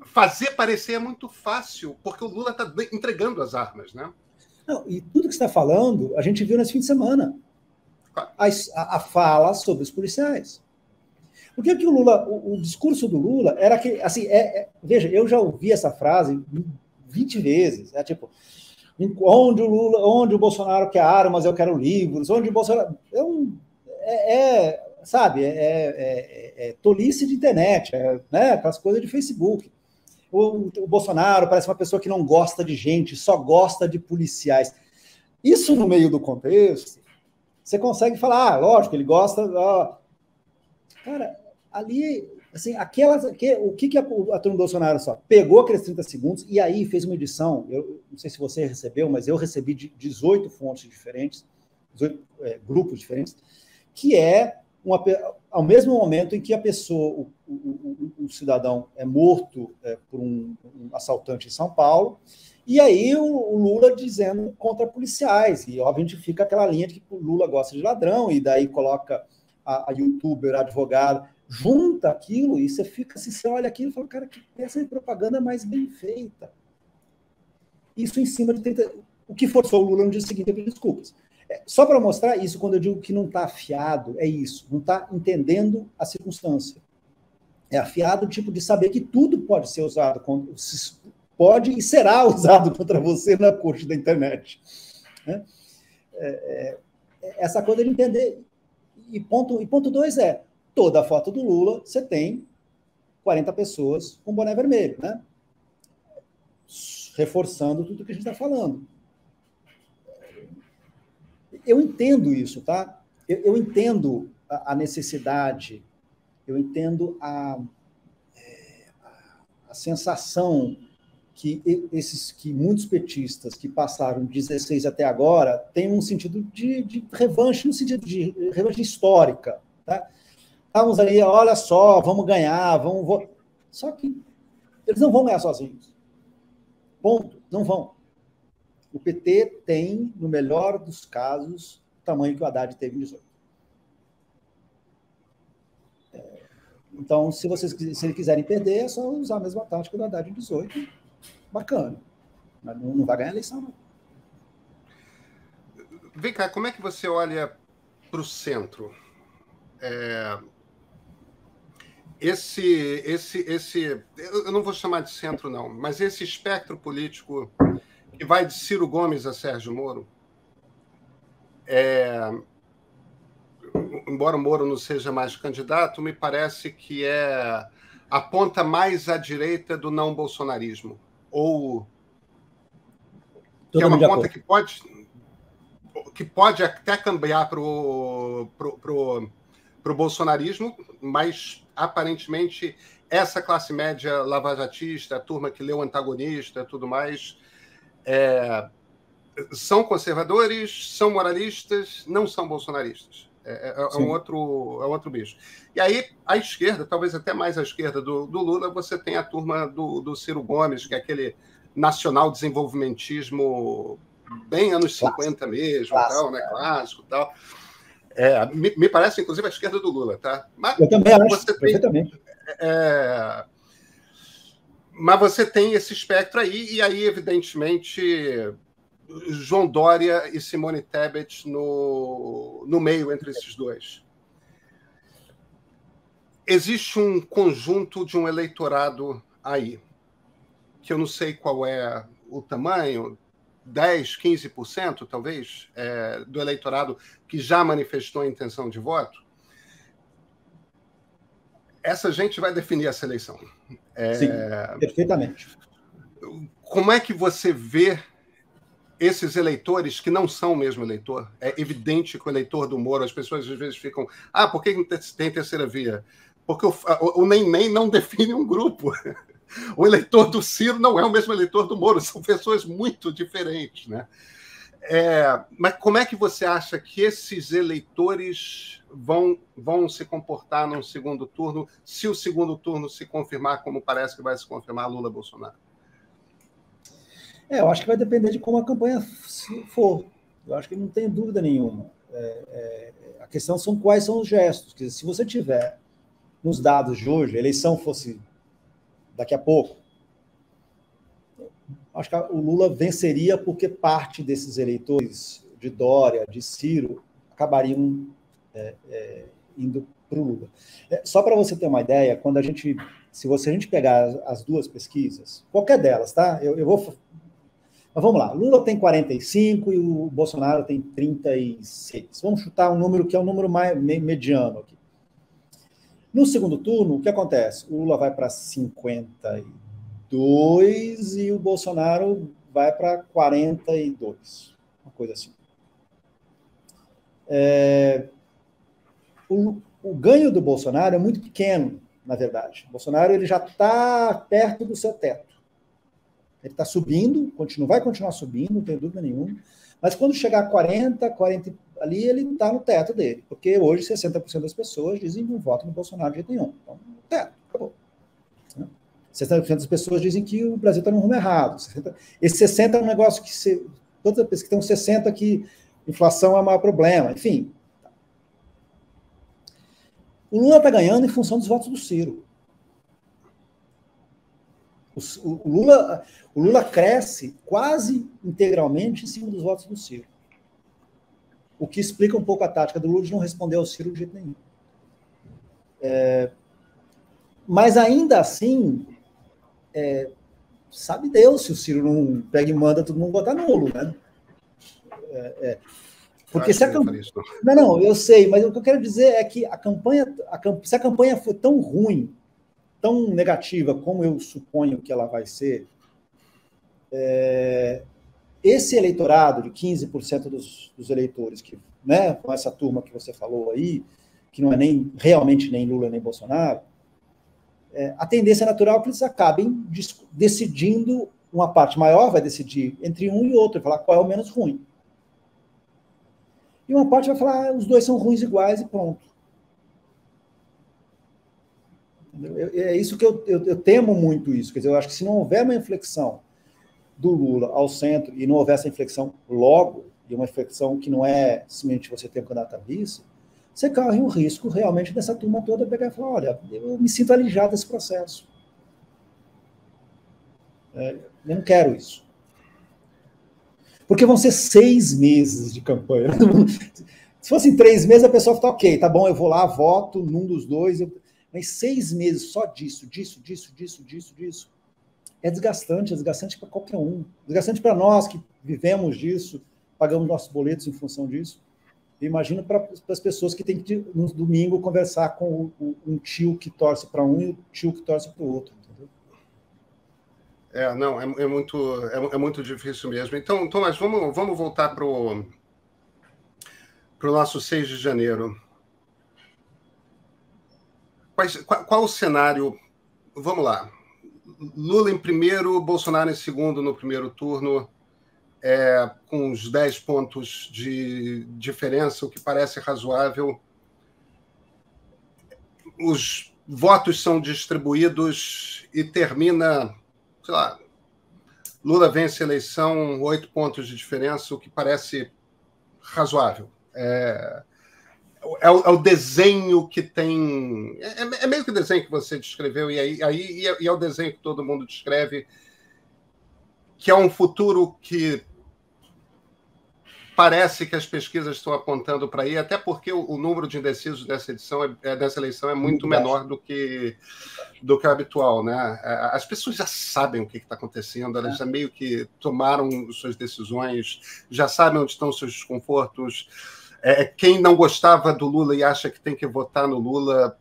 fazer parecer é muito fácil, porque o Lula está entregando as armas, né? Não, e tudo que você está falando, a gente viu nesse fim de semana. Claro. A fala sobre os policiais. Porque o Lula, o discurso do Lula era que, assim, veja, eu já ouvi essa frase 20 vezes, tipo, onde o Bolsonaro quer armas, eu quero livros, onde o Bolsonaro... tolice de internet, né, aquelas coisas de Facebook. o Bolsonaro parece uma pessoa que não gosta de gente, só gosta de policiais. Isso no meio do contexto, você consegue falar, lógico, ele gosta... Cara, ali, assim, o que a turma do Bolsonaro só pegou aqueles 30 segundos e aí fez uma edição, eu não sei se você recebeu, mas eu recebi de 18 fontes diferentes, 18 grupos diferentes, que é ao mesmo momento em que a pessoa, o cidadão é morto por um assaltante em São Paulo, e aí o Lula dizendo contra policiais, e obviamente fica aquela linha de que o Lula gosta de ladrão, e daí coloca a youtuber, a advogada, junta aquilo, e você fica assim, você olha aquilo e fala, cara, que peça de propaganda mais bem feita. Isso em cima de 30... O que forçou o Lula no dia seguinte a pedir desculpas. Só para mostrar isso, quando eu digo que não está afiado, é isso, não está entendendo a circunstância. É afiado o tipo de saber que tudo pode ser usado, pode e será usado contra você na corte da internet. Né? Essa coisa de entender. E ponto 2 é, toda a foto do Lula, você tem 40 pessoas com boné vermelho, né? Reforçando tudo que a gente está falando. Eu entendo isso, tá? Eu entendo a necessidade, eu entendo a sensação que muitos petistas que passaram 16 até agora têm um sentido de revanche, no sentido de revanche histórica, tá? Estamos aí, olha só, vamos ganhar, vamos... Só que eles não vão ganhar sozinhos. Ponto, não vão. O PT tem, no melhor dos casos, o tamanho que o Haddad teve em 18. Então, se eles quiserem perder, é só usar a mesma tática do Haddad em 18. Bacana. Mas não vai ganhar a eleição, não. Vem cá, como é que você olha para o centro? Eu não vou chamar de centro, não, mas esse espectro político que vai de Ciro Gomes a Sérgio Moro, embora o Moro não seja mais candidato, me parece que a ponta mais à direita do não bolsonarismo, ou que é uma ponta que pode até cambiar para o bolsonarismo, mas aparentemente essa classe média lavajatista, a turma que leu o Antagonista e tudo mais, são conservadores, são moralistas, não são bolsonaristas. É um outro bicho. E aí, à esquerda, talvez até mais à esquerda do Lula, você tem a turma do Ciro Gomes, que é aquele nacional-desenvolvimentismo bem anos 50 mesmo, tal, né? Clássico e tal. Me parece, inclusive, a esquerda do Lula, tá? Mas eu também acho, perfeitamente. Mas você tem esse espectro aí, e aí, evidentemente, João Dória e Simone Tebet no meio entre esses dois. Existe um conjunto de um eleitorado aí, que eu não sei qual é o tamanho, 10%, 15%, talvez, do eleitorado que já manifestou a intenção de voto. Essa gente vai definir essa eleição. Sim, perfeitamente. Como é que você vê esses eleitores que não são o mesmo eleitor? É evidente que o eleitor do Moro, as pessoas às vezes ficam, por que não tem terceira via? Porque o nem não define um grupo. O eleitor do Ciro não é o mesmo eleitor do Moro, são pessoas muito diferentes, né? Mas como é que você acha que esses eleitores vão se comportar num segundo turno, se o segundo turno se confirmar, como parece que vai se confirmar, Lula-Bolsonaro? Eu acho que vai depender de como a campanha for. Eu acho que não tem dúvida nenhuma. A questão são quais são os gestos. Quer dizer, se você tiver nos dados de hoje, a eleição fosse daqui a pouco, acho que o Lula venceria porque parte desses eleitores de Dória, de Ciro, acabariam indo para o Lula. Só para você ter uma ideia, se a gente pegar as duas pesquisas, qualquer delas, tá? Mas vamos lá, Lula tem 45 e o Bolsonaro tem 36. Vamos chutar um número que é um número mais mediano aqui. No segundo turno, o que acontece? O Lula vai para 52 42 e o Bolsonaro vai para 42, uma coisa assim. O ganho do Bolsonaro é muito pequeno, na verdade. O Bolsonaro ele já está perto do seu teto. Ele está subindo, vai continuar subindo, não tem dúvida nenhuma, mas quando chegar a 40 ali, ele está no teto dele, porque hoje 60% das pessoas dizem que não votam no Bolsonaro de jeito nenhum. Então, teto, acabou. 60% das pessoas dizem que o Brasil está no rumo errado. Esse 60% é um negócio que todas as pessoas que estão 60% que inflação é o maior problema, enfim. O Lula está ganhando em função dos votos do Ciro. O Lula cresce quase integralmente em cima dos votos do Ciro. O que explica um pouco a tática do Lula de não responder ao Ciro de jeito nenhum. Mas ainda assim, sabe Deus se o Ciro não pega e manda todo mundo votar nulo, né? Porque se a campanha... Não, eu sei, mas o que eu quero dizer é que se a campanha for tão ruim, tão negativa como eu suponho que ela vai ser, esse eleitorado de 15% dos eleitores, que, né, com essa turma que você falou aí, que não é realmente nem Lula nem Bolsonaro, a tendência natural é que eles acabem decidindo, uma parte maior vai decidir entre um e outro, falar qual é o menos ruim. E uma parte vai falar, os dois são ruins iguais e pronto. É isso que eu temo muito isso. Quer dizer, eu acho que se não houver uma inflexão do Lula ao centro e não houver essa inflexão logo, e uma inflexão que não é simplesmente você ter um candidato a vice, você corre um risco realmente dessa turma toda pegar e falar, olha, eu me sinto alijado desse processo. Eu não quero isso. Porque vão ser 6 meses de campanha. Se fossem 3 meses, a pessoa fala, ok, tá bom, eu vou lá, voto num dos dois. Mas 6 meses só disso. É desgastante para qualquer um. Desgastante para nós que vivemos disso, pagamos nossos boletos em função disso. Eu imagino para as pessoas que têm que, no domingo, conversar com um tio que torce para um e o tio que torce para o outro. Não, é muito difícil mesmo. Então, Tomás, vamos voltar para o nosso 6 de janeiro. Qual o cenário? Vamos lá. Lula em primeiro, Bolsonaro em segundo no primeiro turno, com uns 10 pontos de diferença, o que parece razoável. Os votos são distribuídos e termina, sei lá, Lula vence a eleição, 8 pontos de diferença, o que parece razoável. É o desenho que tem... É meio que o desenho que você descreveu, e é o desenho que todo mundo descreve, que é um futuro que parece que as pesquisas estão apontando para aí, até porque o número de indecisos dessa eleição é muito menor do que o habitual, né? As pessoas já sabem o que está acontecendo, elas já meio que tomaram suas decisões, já sabem onde estão seus desconfortos. Quem não gostava do Lula e acha que tem que votar no Lula,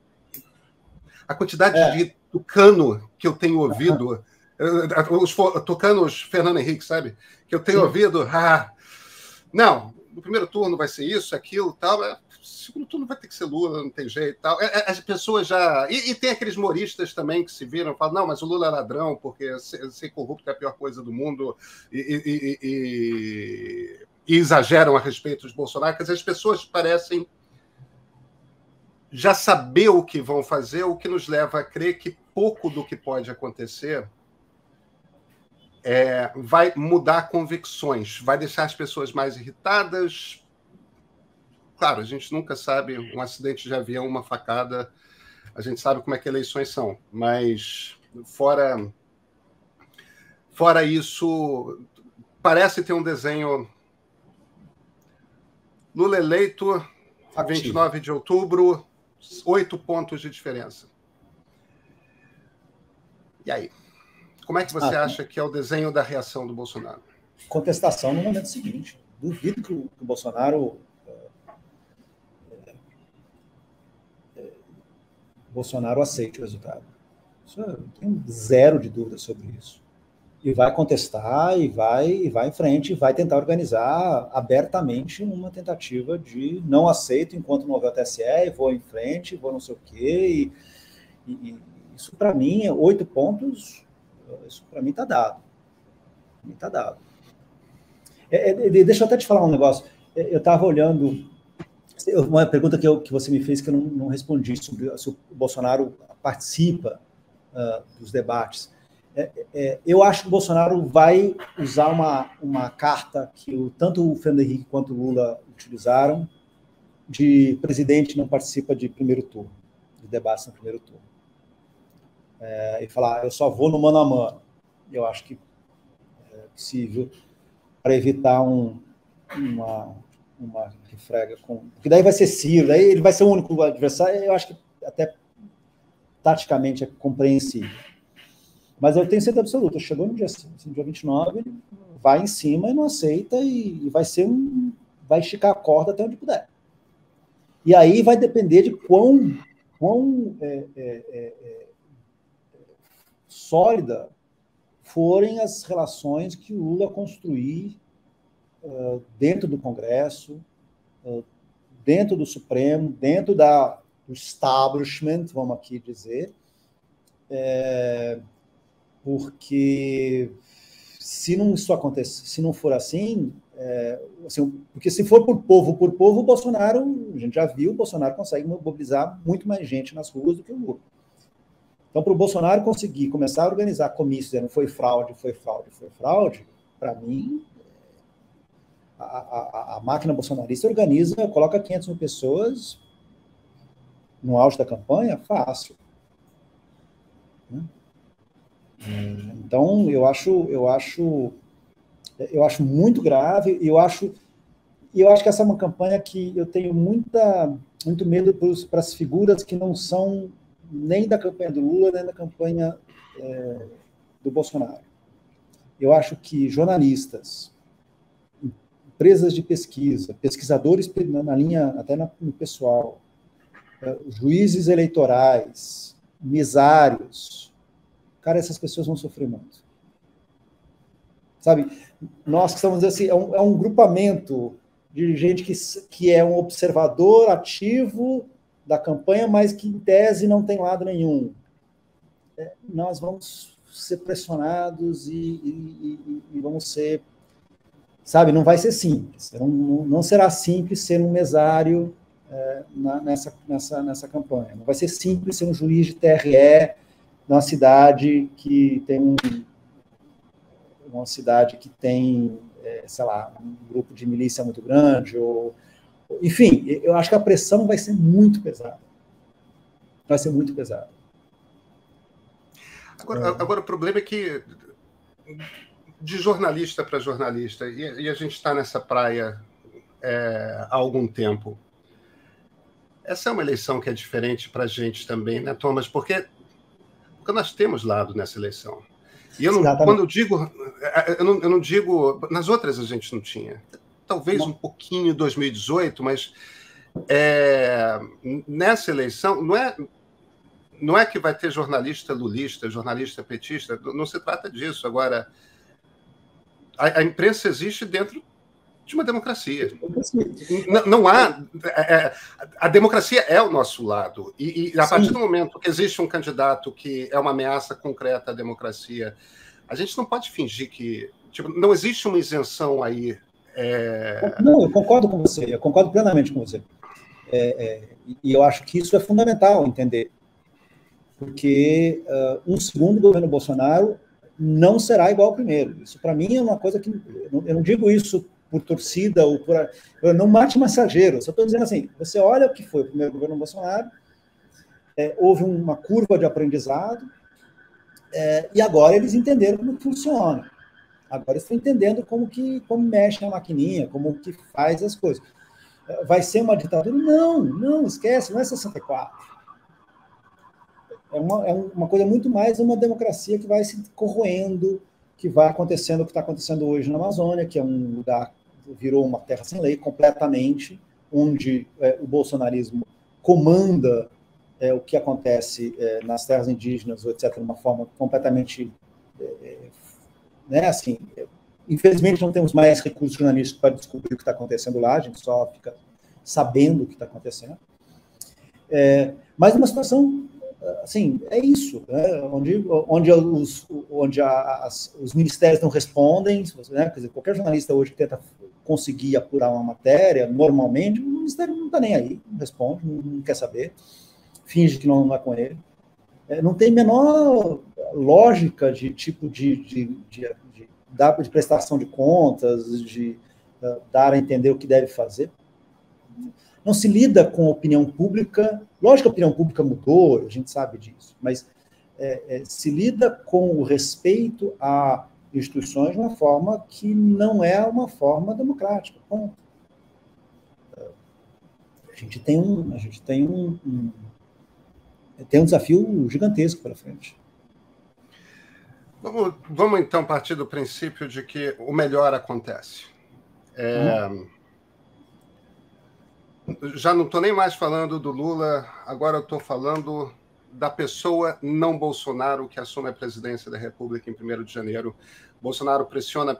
a quantidade de tucano que eu tenho ouvido, os tucanos Fernando Henrique, sabe? Que eu tenho ouvido, não, no primeiro turno vai ser isso, aquilo, tal. No segundo turno vai ter que ser Lula, não tem jeito, tal. As pessoas já... E tem aqueles humoristas também que se viram e falam, não, mas o Lula é ladrão, porque ser corrupto é a pior coisa do mundo, e exageram a respeito de Bolsonaro. Quer dizer, as pessoas parecem já saber o que vão fazer, o que nos leva a crer que pouco do que pode acontecer vai mudar convicções, vai deixar as pessoas mais irritadas. Claro, a gente nunca sabe, um acidente de avião, uma facada, a gente sabe como é que eleições são, mas fora isso, parece ter um desenho... Lula eleito, 29 de outubro, 8 pontos de diferença. E aí? Como é que você acha que é o desenho da reação do Bolsonaro? Contestação no momento seguinte. Duvido que o Bolsonaro aceite o resultado. Isso, eu tenho zero de dúvida sobre isso. E vai contestar, e vai em frente, e vai tentar organizar abertamente uma tentativa de não aceito enquanto não houver o TSE, e vou em frente, vou não sei o quê, e isso para mim, 8 pontos, isso para mim está dado. Está dado. Deixa eu até te falar um negócio. Eu estava olhando, uma pergunta que você me fez que eu não respondi, sobre se o Bolsonaro participa dos debates. Eu acho que o Bolsonaro vai usar uma carta que tanto o Fernando Henrique quanto o Lula utilizaram, de presidente não participa de primeiro turno, de debates no primeiro turno. E falar, eu só vou no mano a mano. Eu acho que é possível, para evitar uma refrega com... Porque daí vai ser Ciro, daí ele vai ser o único adversário, eu acho que até taticamente é compreensível. Mas eu tenho certeza absoluta, chegou no dia 29, ele vai em cima e não aceita, e vai esticar a corda até onde puder. E aí vai depender de quão sólida forem as relações que o Lula construir dentro do Congresso, dentro do Supremo, dentro do establishment, vamos aqui dizer, porque se não isso acontecer, se não for assim, porque se for por povo, o Bolsonaro, a gente já viu, o Bolsonaro consegue mobilizar muito mais gente nas ruas do que o Lula. Então, para o Bolsonaro conseguir começar a organizar comícios, dizendo foi fraude, para mim, a máquina bolsonarista organiza, coloca 500 mil pessoas no auge da campanha, fácil. Então, eu acho muito grave, e eu acho que essa é uma campanha que eu tenho muito medo para as figuras que não são nem da campanha do Lula, nem da campanha do Bolsonaro. Eu acho que jornalistas, empresas de pesquisa, pesquisadores na linha, até no pessoal, juízes eleitorais, mesários, cara, essas pessoas vão sofrer muito. Sabe, nós que estamos assim, é um grupamento de gente que é um observador ativo da campanha, mas que, em tese, não tem lado nenhum. Nós vamos ser pressionados e vamos ser... Sabe, não vai ser simples. Não será simples ser um mesário nessa campanha. Não vai ser simples ser um juiz de TRE numa cidade que tem sei lá, um grupo de milícia muito grande, enfim, eu acho que a pressão vai ser muito pesada. Vai ser muito pesada. Agora o problema é que, de jornalista para jornalista, e a gente está nessa praia há algum tempo, essa é uma eleição que é diferente para a gente também, né, Thomas? Porque nós temos lado nessa eleição. E quando eu digo, eu não digo... Nas outras a gente não tinha. Talvez um pouquinho em 2018, mas nessa eleição não é que vai ter jornalista lulista, jornalista petista, não se trata disso. Agora, a imprensa existe dentro de uma democracia. Não há... a democracia é o nosso lado. E a partir do momento que existe um candidato que é uma ameaça concreta à democracia, a gente não pode fingir que... não existe uma isenção aí. Não, eu concordo com você, eu concordo plenamente com você. E eu acho que isso é fundamental entender. Porque um segundo governo Bolsonaro não será igual ao primeiro. Isso, para mim, é uma coisa que... Eu não digo isso por torcida, ou por... Eu não mate mensageiro, só estou dizendo assim, você olha o que foi o primeiro governo Bolsonaro, houve uma curva de aprendizado, e agora eles entenderam como funciona. Agora eles estão entendendo como mexe a maquininha, como que faz as coisas. Vai ser uma ditadura? Não, esquece, não é 64. É uma coisa muito mais uma democracia que vai se corroendo, que vai acontecendo o que está acontecendo hoje na Amazônia, que é um lugar virou uma terra sem lei completamente, onde o bolsonarismo comanda o que acontece nas terras indígenas, ou etc., de uma forma completamente, né, assim, infelizmente não temos mais recursos jornalísticos para descobrir o que está acontecendo lá, a gente só fica sabendo o que está acontecendo. Mas uma situação, assim, é isso, né, onde os ministérios não respondem, né, quer dizer, qualquer jornalista hoje que tenta conseguir apurar uma matéria, normalmente, o ministério não está nem aí, não responde, não quer saber, finge que não é com ele. Não tem menor lógica de tipo de prestação de contas, de dar a entender o que deve fazer. Não se lida com a opinião pública, lógico que a opinião pública mudou, a gente sabe disso, mas se lida com o respeito a instituições de uma forma que não é uma forma democrática. Bom, a gente tem um desafio gigantesco pela frente. Vamos então partir do princípio de que o melhor acontece. Já não estou nem mais falando do Lula, agora eu estou falando da pessoa não Bolsonaro que assume a presidência da República em 1º de janeiro. Bolsonaro pressiona,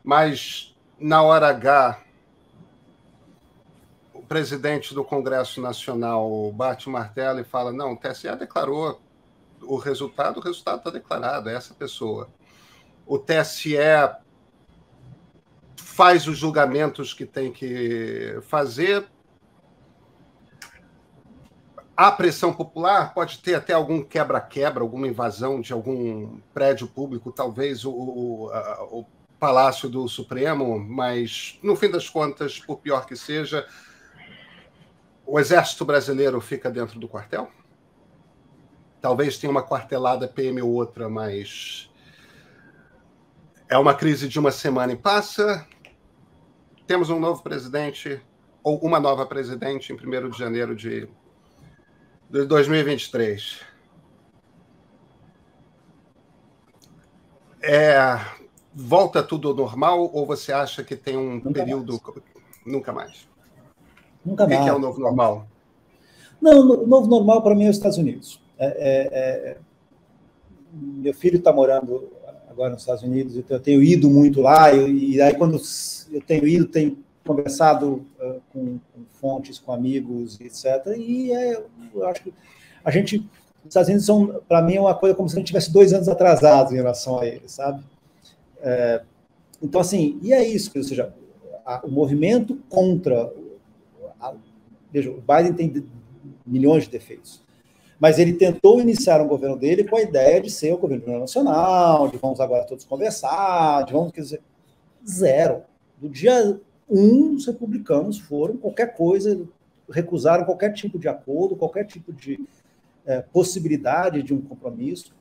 mas na hora H, o presidente do Congresso Nacional bate o martelo e fala, não, o TSE declarou o resultado está declarado, é essa pessoa. O TSE faz os julgamentos que tem que fazer. Há pressão popular, pode ter até algum quebra-quebra, alguma invasão de algum prédio público, talvez o Palácio do Supremo, mas, no fim das contas, por pior que seja, o Exército Brasileiro fica dentro do quartel? Talvez tenha uma quartelada PM ou outra, mas é uma crise de uma semana e passa. Temos um novo presidente, ou uma nova presidente, em 1º de janeiro de 2023. Volta tudo ao normal, ou você acha que tem um período... Nunca mais. Nunca mais. O que é o novo normal? Não, o novo normal para mim é os Estados Unidos. Meu filho está morando agora nos Estados Unidos, então eu tenho ido muito lá, e aí quando eu tenho ido, tenho conversado com fontes, com amigos, etc. E eu acho que os Estados Unidos são, para mim, uma coisa como se a gente tivesse 2 anos atrasados em relação a eles, sabe? Então, assim, e é isso, ou seja, o movimento contra... Veja, o Biden tem milhões de defeitos, mas ele tentou iniciar um governo dele com a ideia de ser o governo nacional, de vamos agora todos conversar, quer dizer, zero. Do dia 1, os republicanos foram qualquer coisa, recusaram qualquer tipo de acordo, qualquer tipo de possibilidade de um compromisso,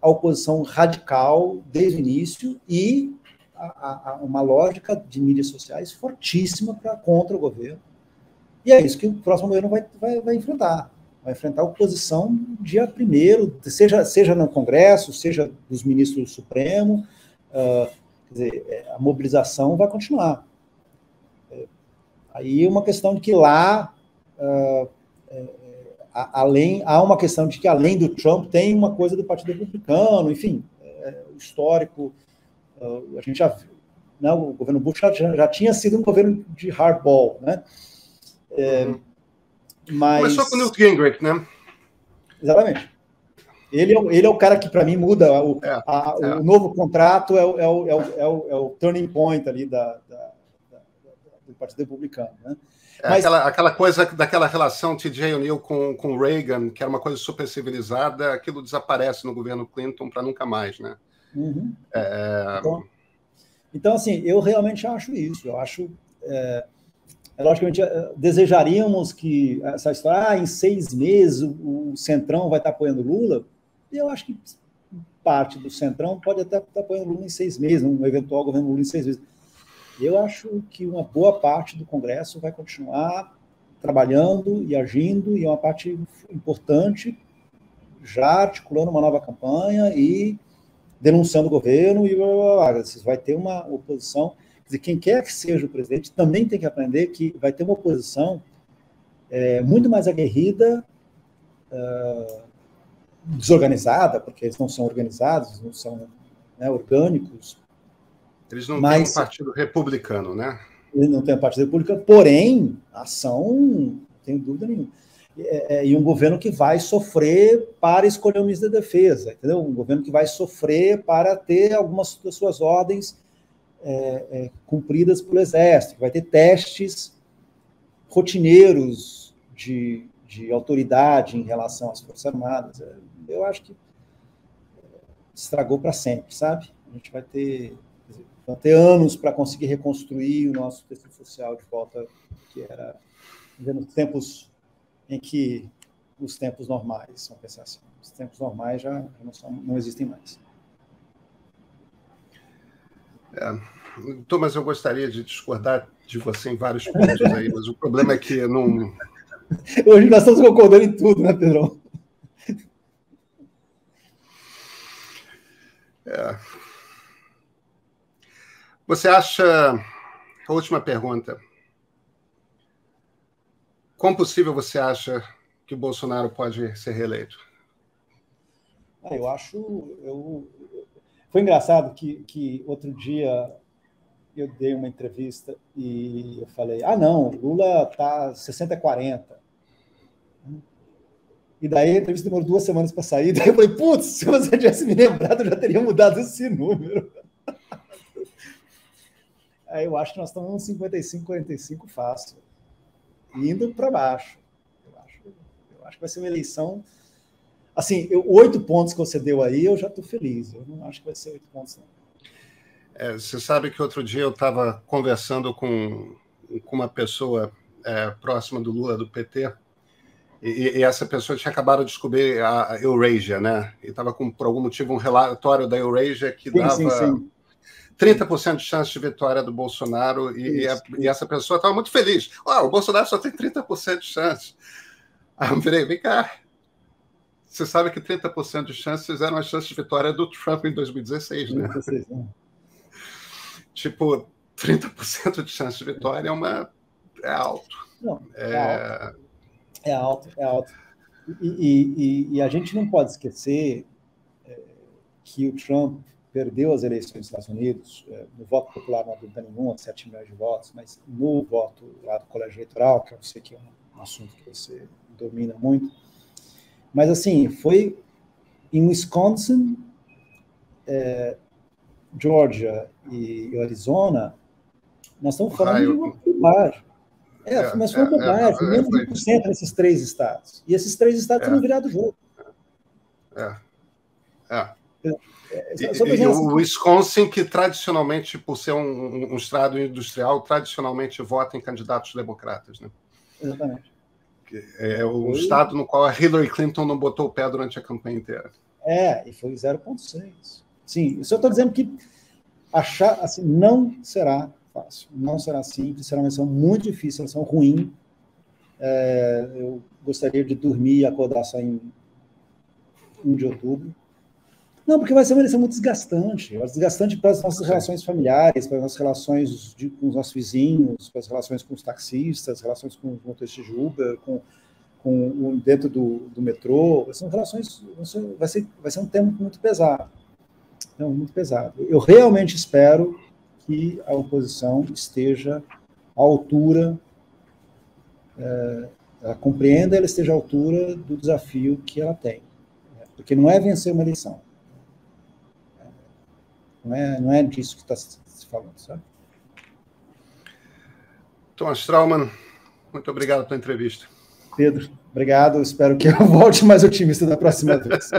a oposição radical desde o início e uma lógica de mídias sociais fortíssima contra o governo. E é isso que o próximo governo vai enfrentar. Vai enfrentar a oposição dia 1º, seja no Congresso, seja dos ministros do Supremo. Quer dizer, a mobilização vai continuar. Aí é uma questão de que lá, há uma questão de que, além do Trump, tem uma coisa do Partido Republicano, enfim, o histórico, a gente já viu, né, o governo Bush já tinha sido um governo de hardball, né? Mas... Começou com o Newt Gingrich, né? Exatamente. Ele é o cara que, para mim, muda. O novo contrato é o turning point ali do Partido Republicano, né? Mas... aquela coisa daquela relação T.J. O'Neill com Reagan, que era uma coisa super civilizada, aquilo desaparece no governo Clinton para nunca mais, né? Uhum. Então, assim, eu realmente acho isso. Eu acho... logicamente, desejaríamos que essa história, em 6 meses o Centrão vai estar apoiando Lula. Eu acho que parte do Centrão pode até estar apoiando Lula em 6 meses, um eventual governo Lula em 6 meses. Eu acho que uma boa parte do Congresso vai continuar trabalhando e agindo, e uma parte importante já articulando uma nova campanha e denunciando o governo, e vai ter uma oposição. Quer dizer, quem quer que seja o presidente também tem que aprender que vai ter uma oposição muito mais aguerrida, desorganizada, porque eles não são organizados, não são, né, orgânicos. Eles não têm um partido republicano, né? Eles não têm um partido republicano, porém, ação, não tenho dúvida nenhuma. E um governo que vai sofrer para escolher o ministro da Defesa, entendeu? Um governo que vai sofrer para ter algumas das suas ordens cumpridas pelo Exército, que vai ter testes rotineiros de autoridade em relação às Forças Armadas. Eu acho que estragou para sempre, sabe? A gente vai ter anos para conseguir reconstruir o nosso tecido social de volta, que era nos tempos em que os tempos normais, vamos pensar assim, os tempos normais já não existem mais. Thomas, eu gostaria de discordar de você em vários pontos aí, mas o problema é que eu não... Hoje nós estamos concordando em tudo, né, Pedrão? Você acha... A última pergunta. Quão possível você acha que o Bolsonaro pode ser reeleito? Eu acho... Foi engraçado que outro dia eu dei uma entrevista e eu falei, não, Lula está 60-40. E daí a entrevista demorou 2 semanas para sair, daí eu falei, putz, se você tivesse me lembrado, eu já teria mudado esse número. Aí eu acho que nós estamos uns 55-45 fácil, indo para baixo. Eu acho que vai ser uma eleição... Assim, 8 pontos que você deu aí, eu já estou feliz. Eu não acho que vai ser 8 pontos, não. Você sabe que outro dia eu estava conversando com uma pessoa próxima do Lula, do PT, e essa pessoa tinha acabado de descobrir a Eurasia, né? E estava por algum motivo, um relatório da Eurasia que dava 30% de chance de vitória do Bolsonaro, e essa pessoa estava muito feliz. O Bolsonaro só tem 30% de chance. Aí eu virei, vem cá. Você sabe que 30% de chances eram a chance de vitória do Trump em 2016, né? 2016, né? Tipo, 30% de chance de vitória é alto. Não, é alto. E a gente não pode esquecer que o Trump perdeu as eleições dos Estados Unidos, no voto popular não há dúvida nenhuma, 7 milhões de votos, mas no voto lá do colégio eleitoral, que eu sei que é um assunto que você domina muito. Mas, assim, foi em Wisconsin, Georgia e Arizona, nós estamos falando de uma bobagem. Mas foi uma bobagem, menos de 1% nesses 3 estados. E esses 3 estados não viraram o jogo. E o Wisconsin, que tradicionalmente, por ser um estado industrial, tradicionalmente vota em candidatos democratas, né? Exatamente. É o estado no qual a Hillary Clinton não botou o pé durante a campanha inteira. E foi 0,6. Sim, isso eu estou dizendo que achar assim não será fácil, não será simples, será uma eleição muito difícil, uma eleição ruim. Eu gostaria de dormir e acordar só em 1 de outubro. Não, porque vai ser uma eleição muito desgastante. Desgastante para as nossas relações familiares, para as nossas relações com os nossos vizinhos, para as relações com os taxistas, relações com os motoristas de Uber, com dentro do metrô. São relações... Vai ser um tema muito pesado. Muito pesado. Eu realmente espero que a oposição esteja à altura, ela compreenda, ela esteja à altura do desafio que ela tem. Porque não é vencer uma eleição. Não é disso que está se falando, sabe? Thomas Trauman, muito obrigado pela entrevista. Pedro, obrigado. Espero que eu volte mais otimista da próxima vez.